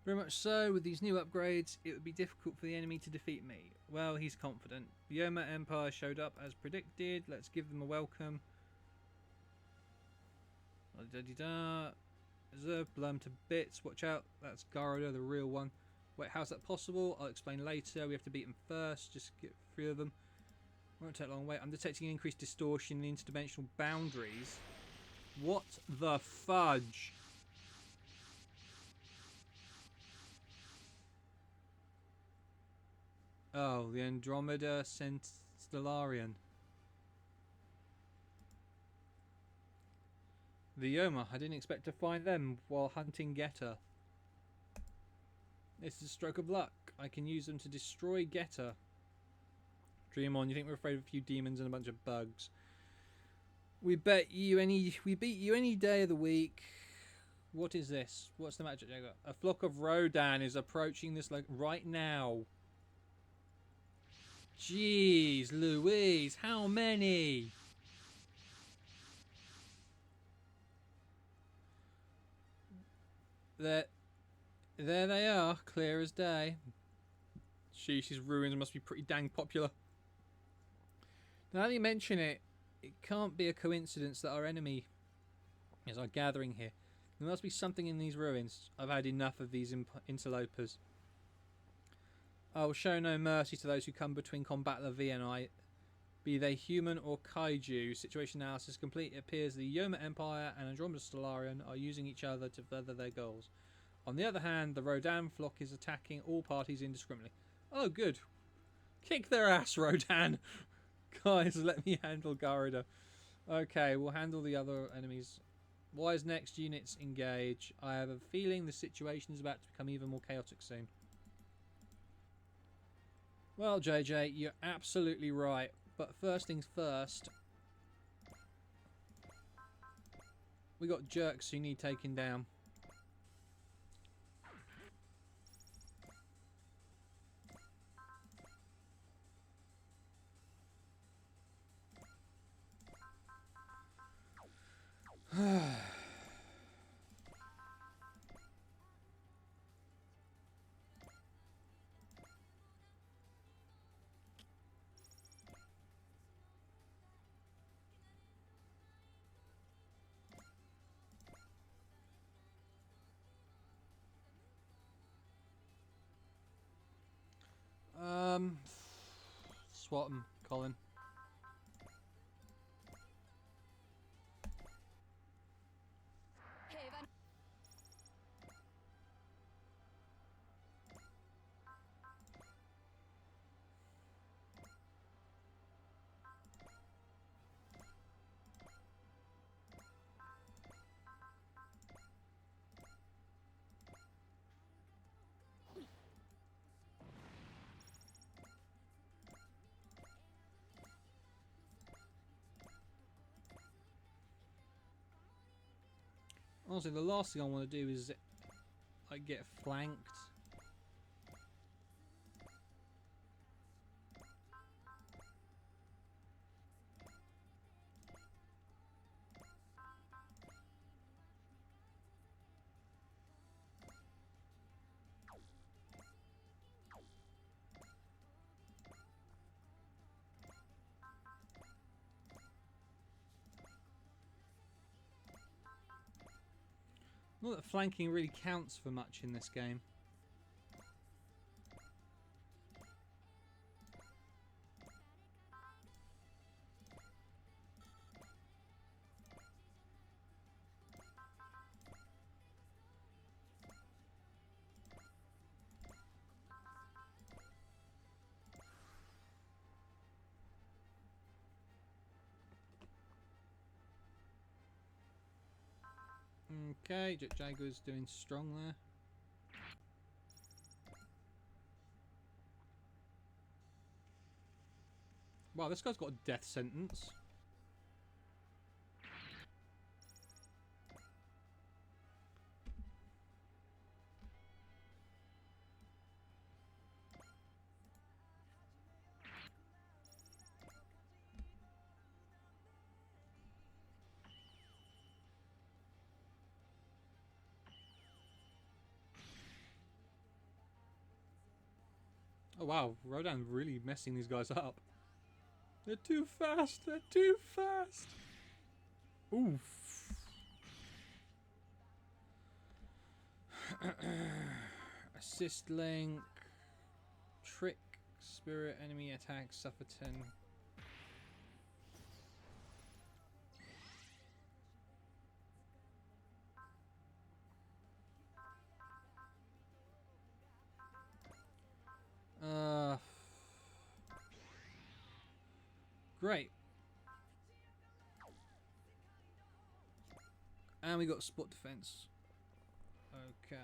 Very much so. With these new upgrades, it would be difficult for the enemy to defeat me. Well, he's confident. The Yoma Empire showed up as predicted. Let's give them a welcome. Da-da-da-da. Zerg, blow him to bits. Watch out. That's Garuda, the real one. Wait, how's that possible? I'll explain later. We have to beat them first. Just get 3 of them. Won't take long. Wait, I'm detecting increased distortion in interdimensional boundaries. What the fudge? Oh, the Andromeda Stellarian. The Yoma. I didn't expect to find them while hunting Getter. This is a stroke of luck. I can use them to destroy Getter. Dream on. You think we're afraid of a few demons and a bunch of bugs? We beat you any day of the week. What is this? What's the magic Jaguar? A flock of Rodan is approaching this like right now. Jeez Louise, how many? There they are, clear as day. Sheesh, these ruins must be pretty dang popular. Now that you mention it, it can't be a coincidence that our enemy is our gathering here. There must be something in these ruins. I've had enough of these interlopers. I will show no mercy to those who come between combat Levi and I, be they human or kaiju. Situation analysis complete. It appears the Yoma Empire and Andromeda Stellarian are using each other to further their goals. On the other hand, the Rodan flock is attacking all parties indiscriminately. Oh, good. Kick their ass, Rodan. Guys, let me handle Garuda. Okay, we'll handle the other enemies. Wise next units engage. I have a feeling the situation is about to become even more chaotic soon. Well, JJ, you're absolutely right. But first things first. We got jerks who need taking down. Swat 'em, Colin. Honestly, the last thing I want to do is like get flanked. Not that flanking really counts for much in this game. Okay, Jaguar's doing strong there. Wow, this guy's got a death sentence. Oh wow, Rodan really messing these guys up. They're too fast. They're too fast. Oof. Assist link. Trick. Spirit. Enemy attack. Suffer 10. Great. And we got spot defense. Okay.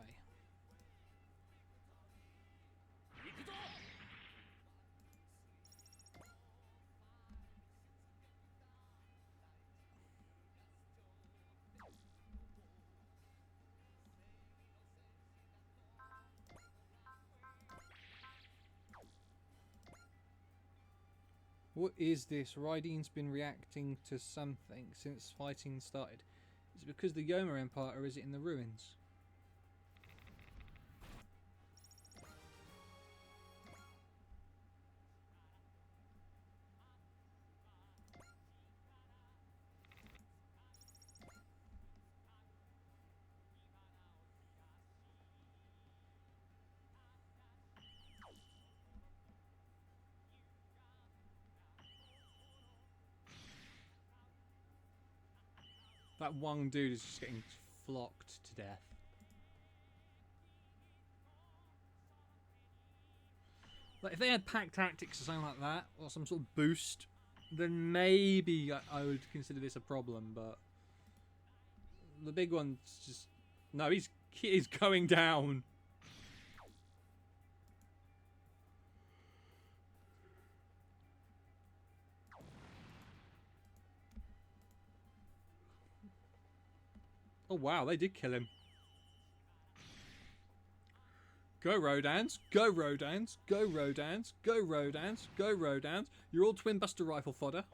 What is this? Raiden's been reacting to something since fighting started. Is it because the Yoma Empire, or is it in the ruins? That one dude is just getting flocked to death. Like, if they had pack tactics or something like that, or some sort of boost, then maybe I would consider this a problem, but the big one's just... No, he's going down. Oh wow, they did kill him. Go Rodans, go Rodans, go Rodans, go Rodans, go Rodans. You're all twin buster rifle fodder.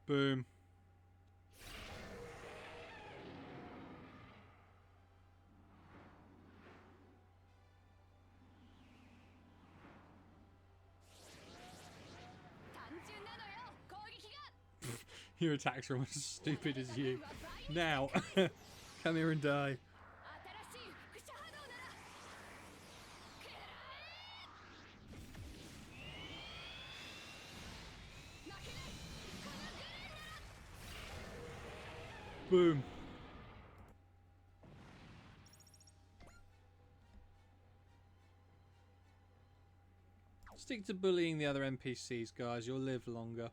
Boom. Your attacks are almost as stupid as you. Now, come here and die. Boom. Stick to bullying the other NPCs, guys. You'll live longer.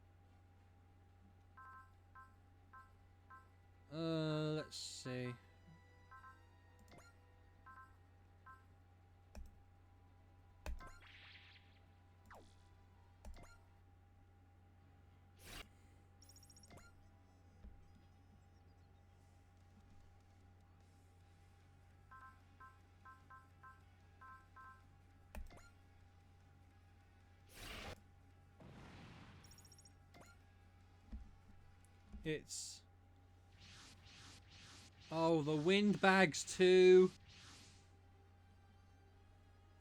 Let's see. It's... Oh, the windbags too.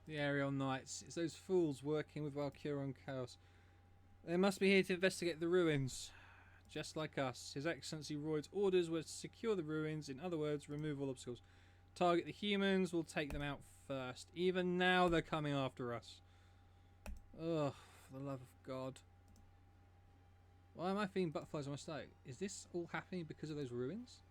The aerial knights. It's those fools working with Valkyria and Chaos. They must be here to investigate the ruins. Just like us. His Excellency Royd's orders were to secure the ruins. In other words, remove all obstacles. Target the humans. We'll take them out first. Even now they're coming after us. Ugh, for the love of God. Why am I feeling butterflies on my stomach? Is this all happening because of those ruins?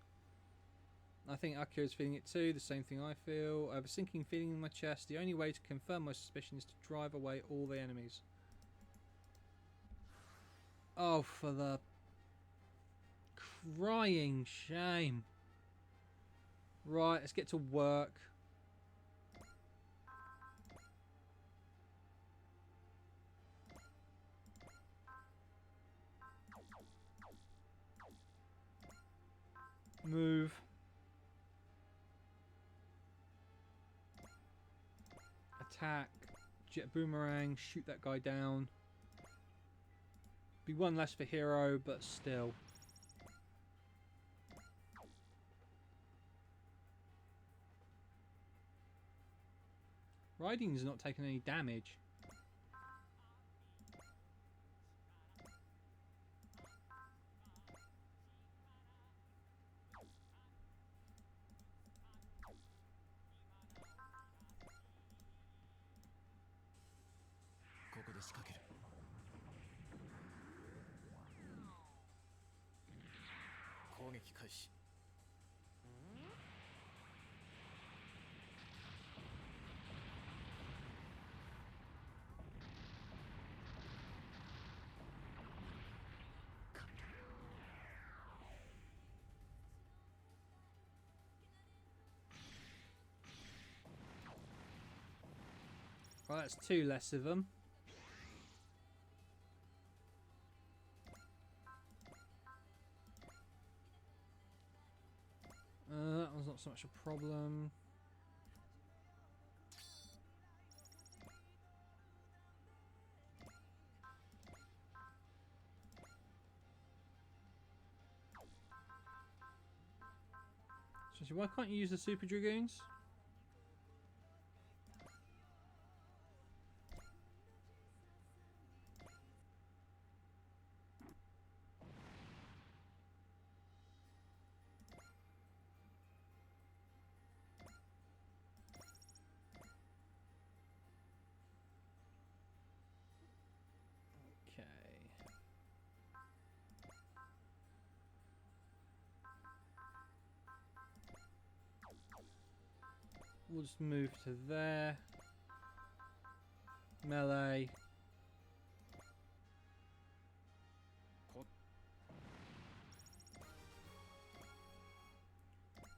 I think Akira's feeling it too, the same thing I feel. I have a sinking feeling in my chest. The only way to confirm my suspicion is to drive away all the enemies. Oh, for the crying shame. Right, let's get to work. Move. Attack. Jet boomerang. Shoot that guy down. Be one less for hero, but still. Riding's not taking any damage. Well, that's 2 less of them. That was not so much a problem. So why can't you use the Super Dragoons? Okay. We'll just move to there. Melee.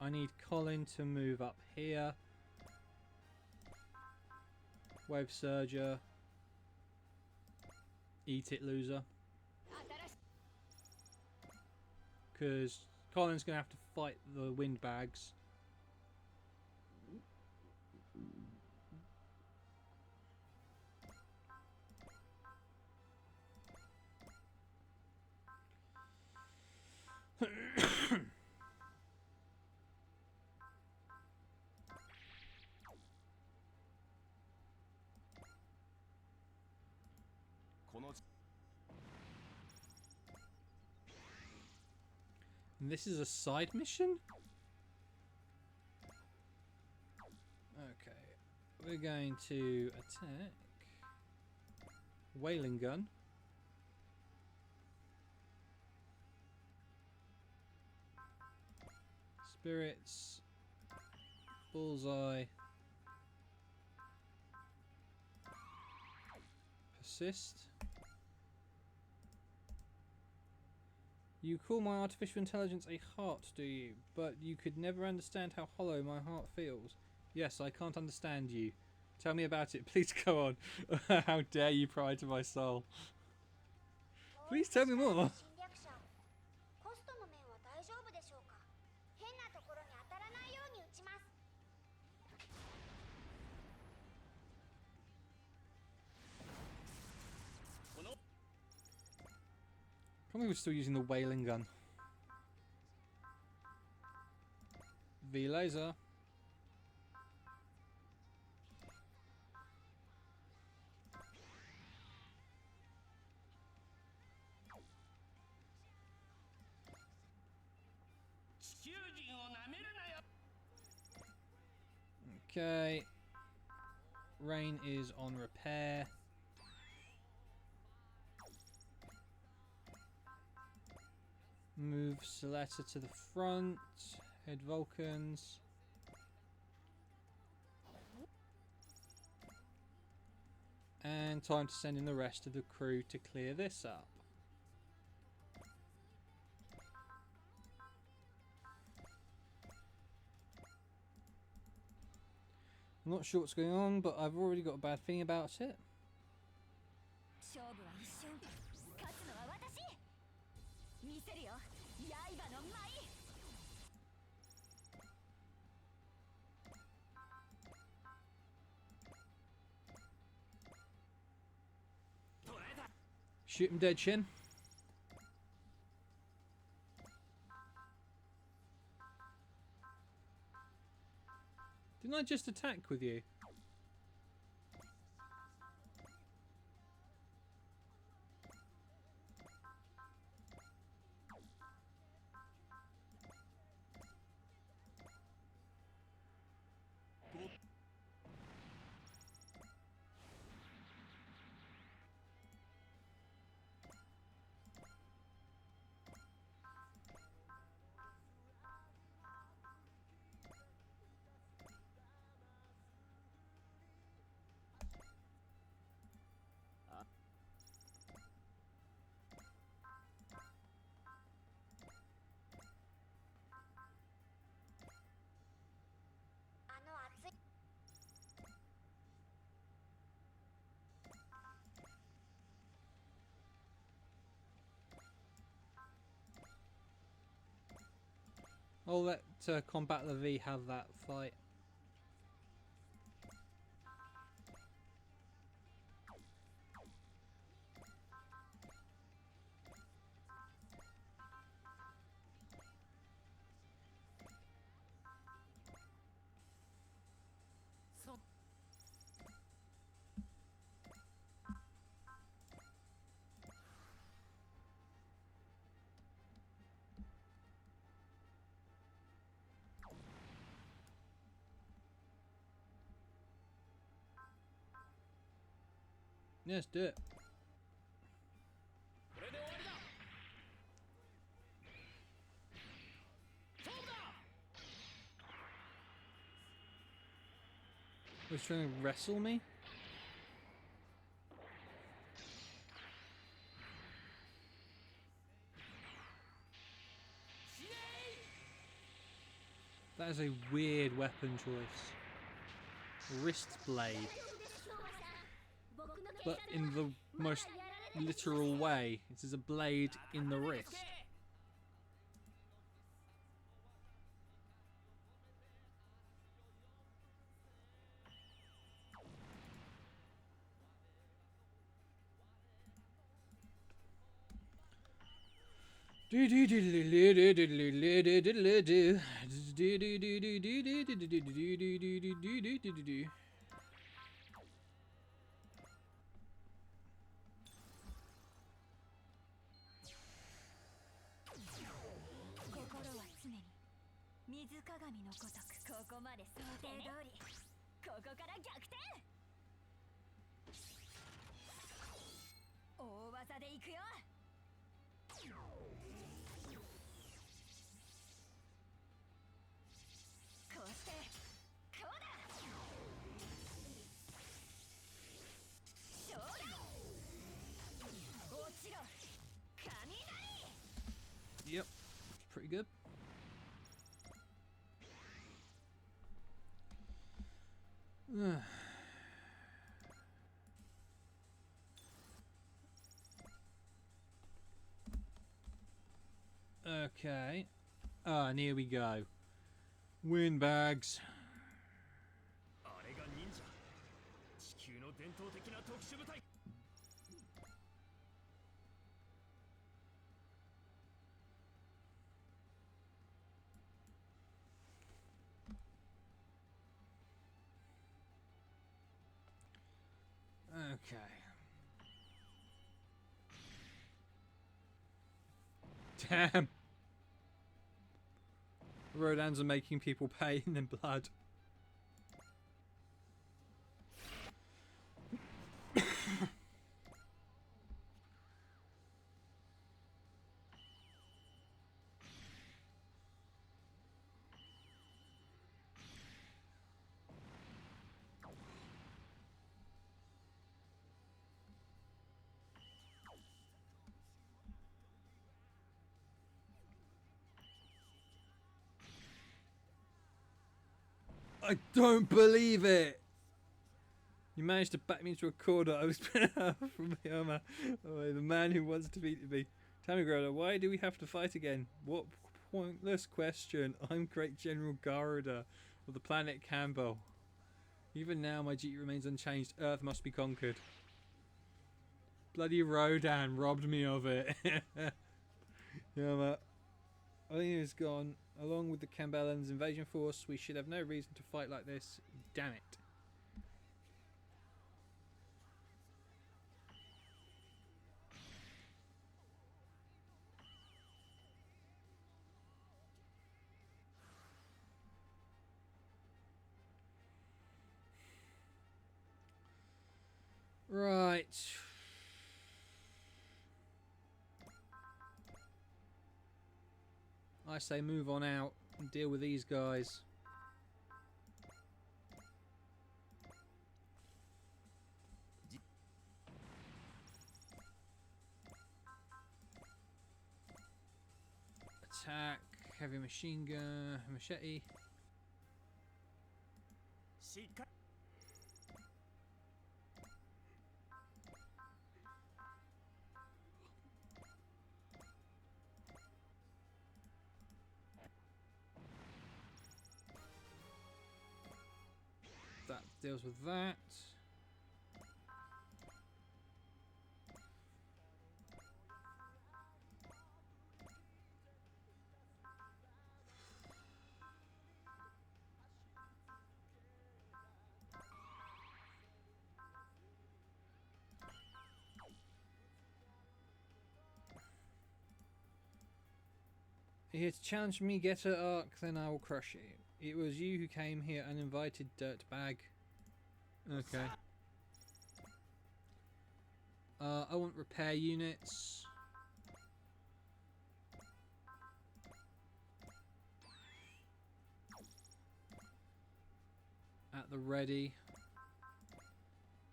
I need Colin to move up here. Wave Surger. Eat it, loser. Because Colin's going to have to fight the windbags. And this is a side mission? Okay. We're going to attack. Whaling gun. Spirits. Bullseye. Persist. You call my artificial intelligence a heart, do you? But you could never understand how hollow my heart feels. Yes, I can't understand you. Tell me about it. Please go on. How dare you pry to my soul. Please tell me more. Probably we're still using the whaling gun. V-laser. Okay. Rain is on repair. Move Soletta to the front. Head Vulcans. And time to send in the rest of the crew to clear this up. I'm not sure what's going on, but I've already got a bad feeling about it. Shoot him dead, Shin. Didn't I just attack with you? I'll let Combat Levy have that fight. Yes, do it. Was trying to wrestle me? That is a weird weapon choice. Wrist blade. But in the most literal way, it is a blade in the wrist. Yep, pretty good. Okay. Ah, and here we go. Windbags. Okay. Damn. Rodans are making people pay in their blood. I don't believe it! You managed to back me into a corner. I was from Yoma. Oh, the man who once defeated me. Tell me, Groda, why do we have to fight again? What pointless question. I'm Great General Garuda of the planet Campbell. Even now, my duty remains unchanged. Earth must be conquered. Bloody Rodan robbed me of it. Yoma. I think it's gone. Along with the Campbellans' invasion force, we should have no reason to fight like this. Damn it. Right. I say move on out and deal with these guys. Attack, heavy machine gun, machete. deals with that. Here to challenge me, get her arc, then I will crush it. It was you who came here uninvited, dirtbag. Okay. I want repair units. At the ready.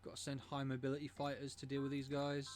Got to send high mobility fighters to deal with these guys.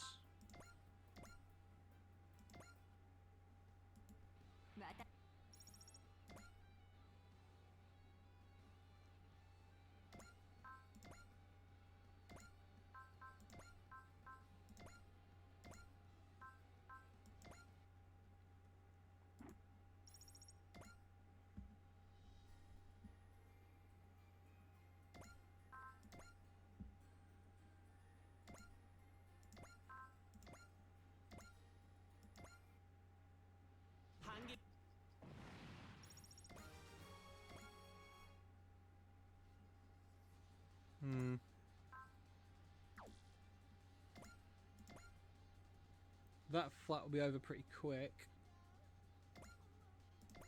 That flat will be over pretty quick.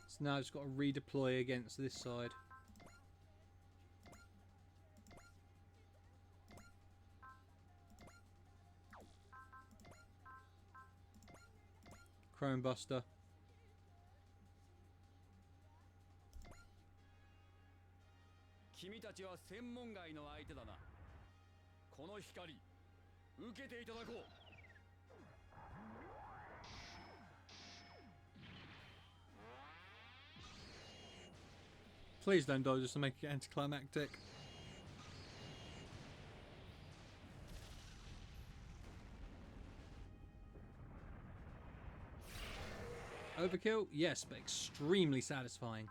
So now I've just got to redeploy against this side. Chrome Buster. Please don't die just to make it anticlimactic. Overkill? Yes, but extremely satisfying.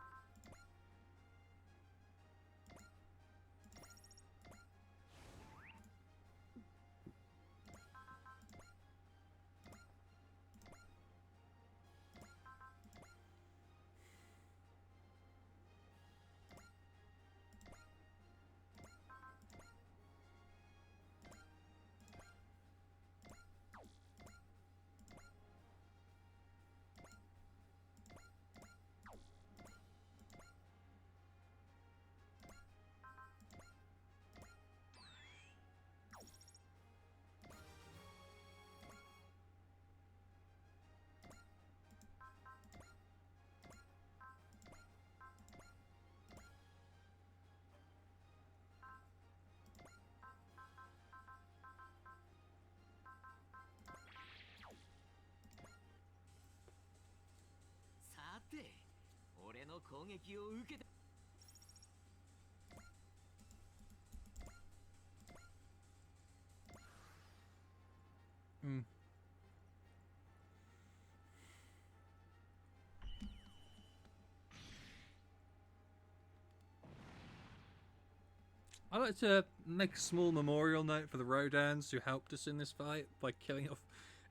I'd like to make a small memorial note for the Rodans who helped us in this fight by killing off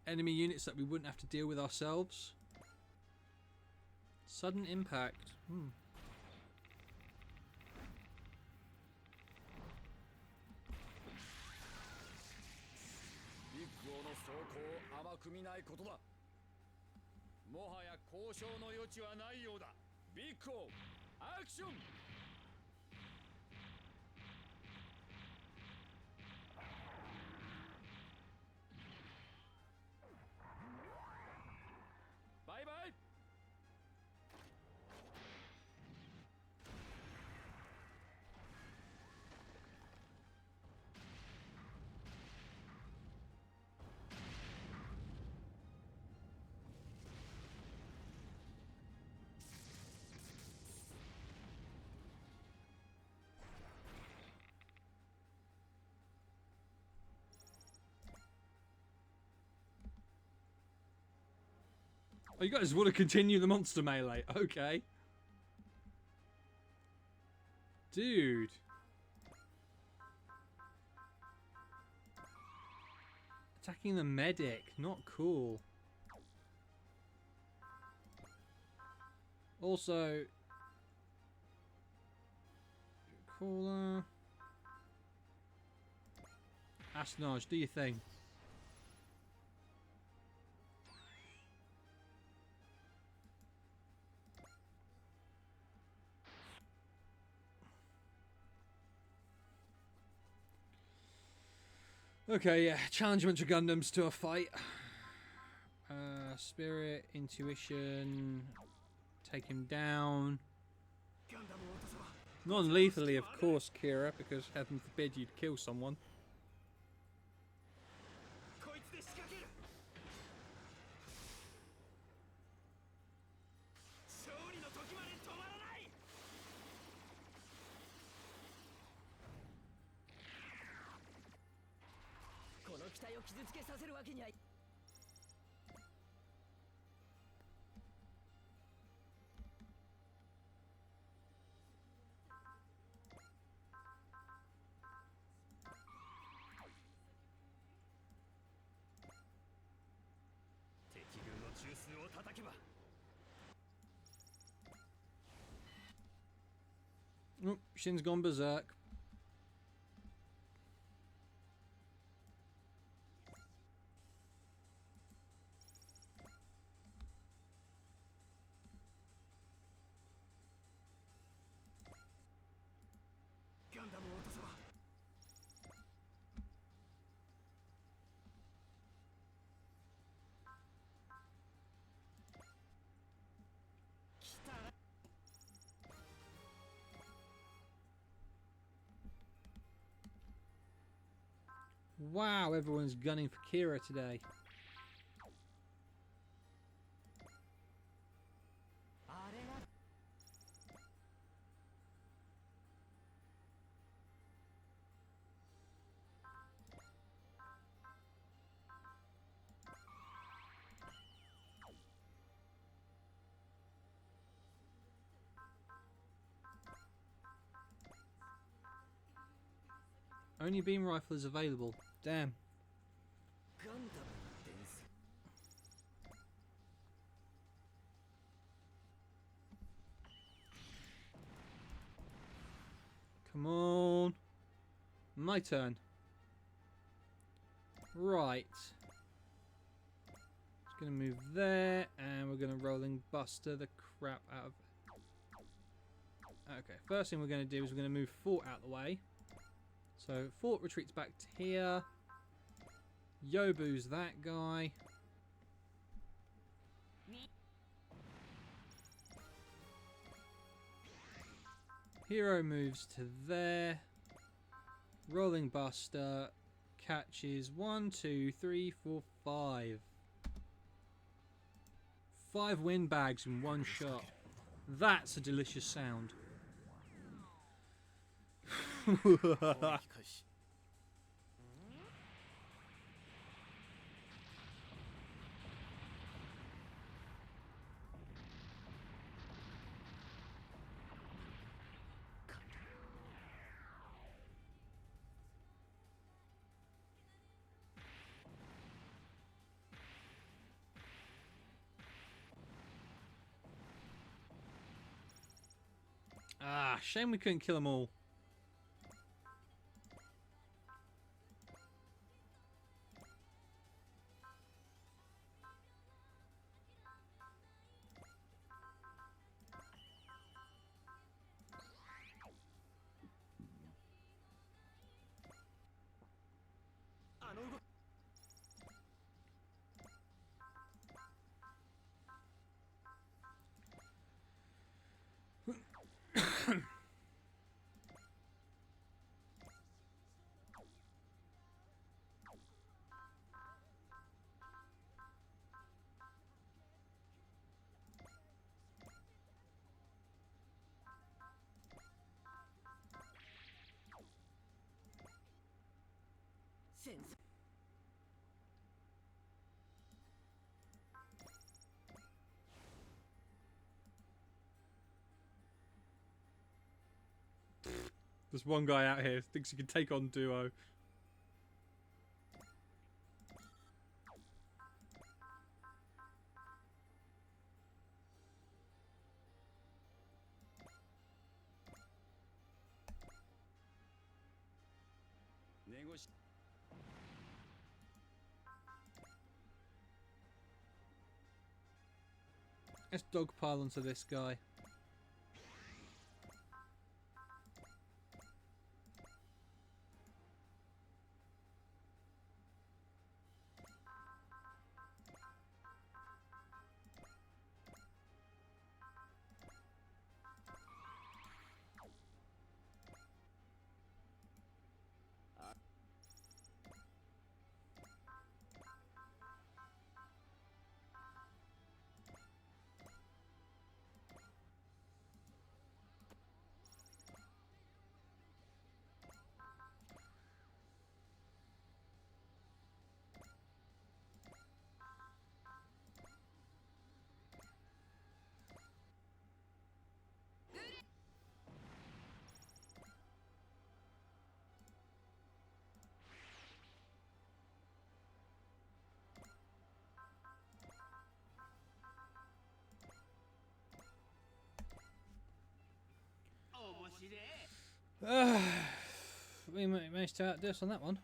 enemy units that we wouldn't have to deal with ourselves. Sudden impact. Oh, you guys want to continue the monster melee? Okay. Dude. Attacking the medic. Not cool. Also... Caller... Asnage, do your thing. Okay, yeah. Challenge a bunch of Gundams to a fight. Spirit, intuition. Take him down. Non-lethally, of course, Kira, because heaven forbid you'd kill someone. Oh, Shin's gone berserk. Wow, everyone's gunning for Kira today. Only beam rifle is available. Damn. Come on. My turn. Right. Just gonna move there, and we're gonna rolling buster the crap out of it. Okay, first thing we're gonna do is we're gonna move Fort out of the way. So Fort retreats back to here. Yobu's that guy. Hero moves to there. Rolling buster catches 1, 2, 3, 4, 5. 5 windbags in one shot. That's a delicious sound. Ah, shame we couldn't kill them all. There's one guy out here thinks he can take on Duo. Let's dogpile onto this guy. We managed to outdo us on that one.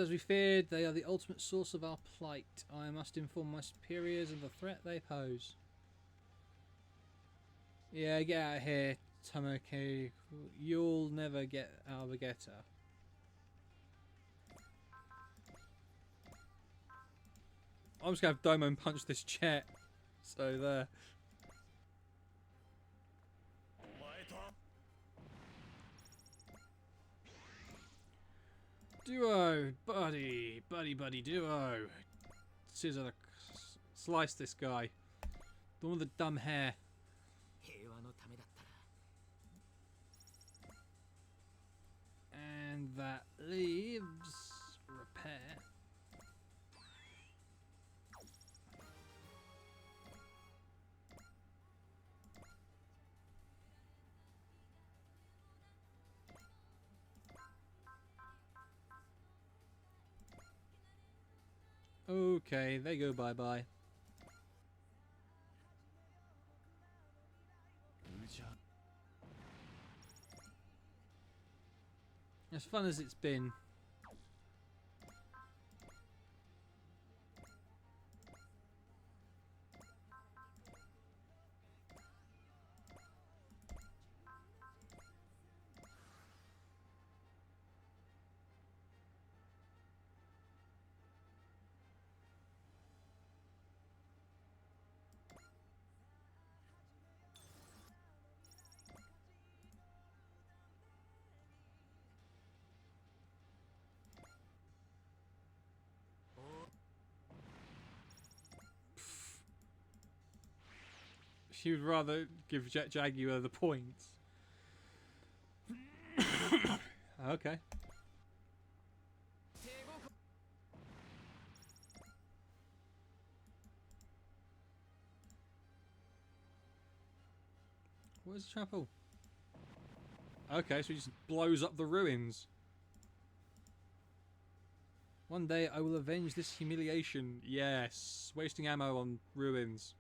As we feared, they are the ultimate source of our plight. I must inform my superiors of the threat they pose. Yeah, get out of here, Tamaki. You'll never get out of the ghetto. I'm just going to have Domon punch this chair. So there. Duo, buddy duo. Scissor, slice this guy. The one with the dumb hair. And that leaves repair. Okay, they go bye-bye. As fun as it's been. She would rather give Jaguar the points. Okay. Where's the chapel? Okay, so he just blows up the ruins. One day I will avenge this humiliation. Yes, wasting ammo on ruins.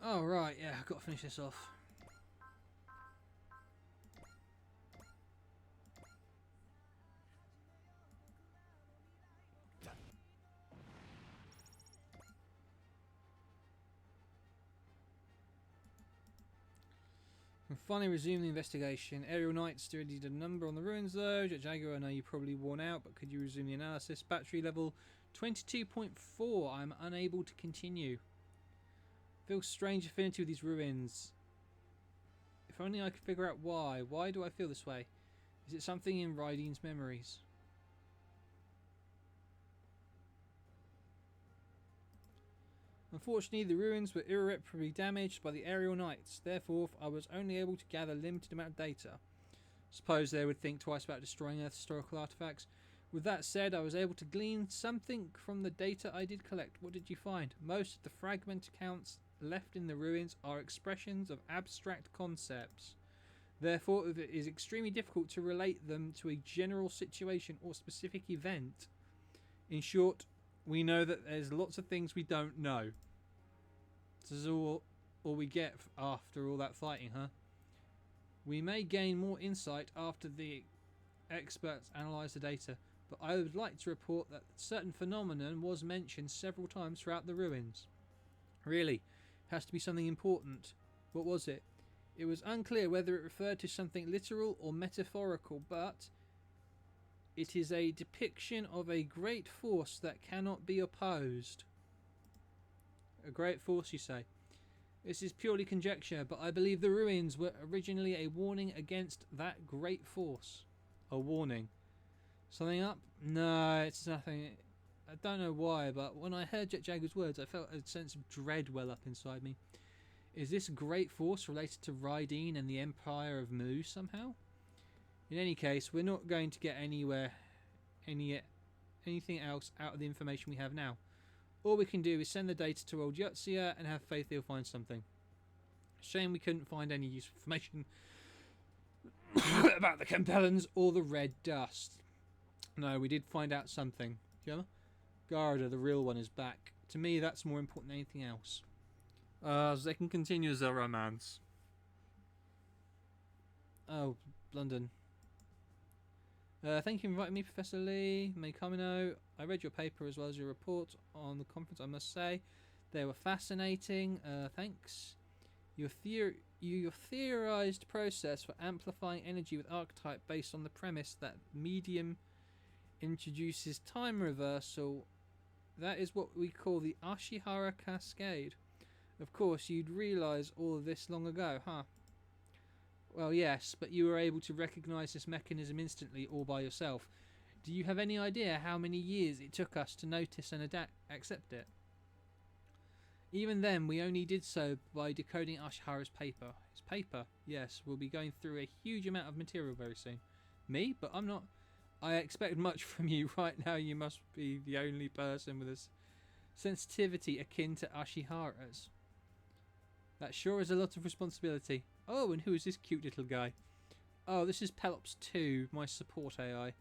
Oh, right, yeah, I've got to finish this off. Can finally resume the investigation. Aerial Knights still need a number on the ruins though. Jaguar, I know you're probably worn out, but could you resume the analysis? Battery level 22.4. I'm unable to continue. Feel strange affinity with these ruins. If only I could figure out why. Why do I feel this way? Is it something in Raiden's memories? Unfortunately, the ruins were irreparably damaged by the aerial knights. Therefore, I was only able to gather limited amount of data. Suppose they would think twice about destroying Earth's historical artifacts. With that said, I was able to glean something from the data I did collect. What did you find? Most of the fragment accounts left in the ruins are expressions of abstract concepts. Therefore, it is extremely difficult to relate them to a general situation or specific event. In short, we know that there's lots of things we don't know. This is all we get after all that fighting, huh? We may gain more insight after the experts analyse the data, but I would like to report that a certain phenomenon was mentioned several times throughout the ruins. Really? It has to be something important. What was it? It was unclear whether it referred to something literal or metaphorical, but it is a depiction of a great force that cannot be opposed. A great force, you say? This is purely conjecture, but I believe the ruins were originally a warning against that great force. A warning. Something up? No, it's nothing. I don't know why, but when I heard Jet Jaguar's words, I felt a sense of dread well up inside me. Is this great force related to Rydeen and the Empire of Mu somehow? In any case, we're not going to get anything else out of the information we have now. All we can do is send the data to old Yotsia and have faith he'll find something. Shame we couldn't find any useful information about the Campellans or the red dust. No, we did find out something. Yeah? Garda, the real one, is back. To me, that's more important than anything else. So they can continue their romance. Oh, London. Thank you for inviting me, Professor Lee. Meikamino. I read your paper as well as your report on the conference, I must say. They were fascinating. Thanks. Your theorized process for amplifying energy with archetype based on the premise that medium introduces time reversal. That is what we call the Ashihara Cascade. Of course, you'd realise all of this long ago, huh? Well, yes, but you were able to recognise this mechanism instantly all by yourself. Do you have any idea how many years it took us to notice and accept it? Even then, we only did so by decoding Ashihara's paper. His paper? Yes, we'll be going through a huge amount of material very soon. Me? But I'm not. I expect much from you right now. You must be the only person with a sensitivity akin to Ashihara's. That sure is a lot of responsibility. Oh, and who is this cute little guy? Oh, this is Pelops 2, my support AI.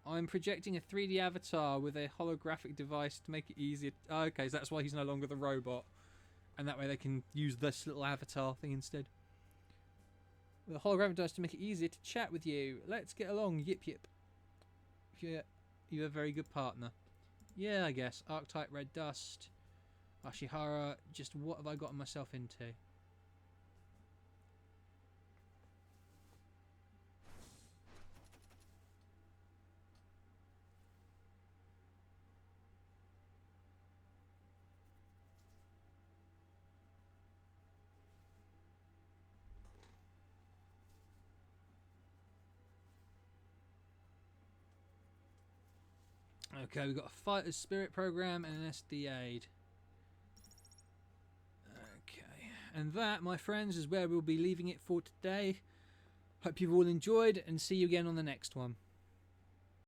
I'm projecting a 3D avatar with a holographic device to make it easier. Oh, okay, so that's why he's no longer the robot. And that way they can use this little avatar thing instead. The holographic device to make it easier to chat with you. Let's get along, yip yip. You're a very good partner. Yeah, I guess. Archetype red dust. Ashihara, just what have I gotten myself into? Okay, we've got a fighter's spirit program and an SD aid. Okay, and that, my friends, is where we'll be leaving it for today. Hope you've all enjoyed and see you again on the next one.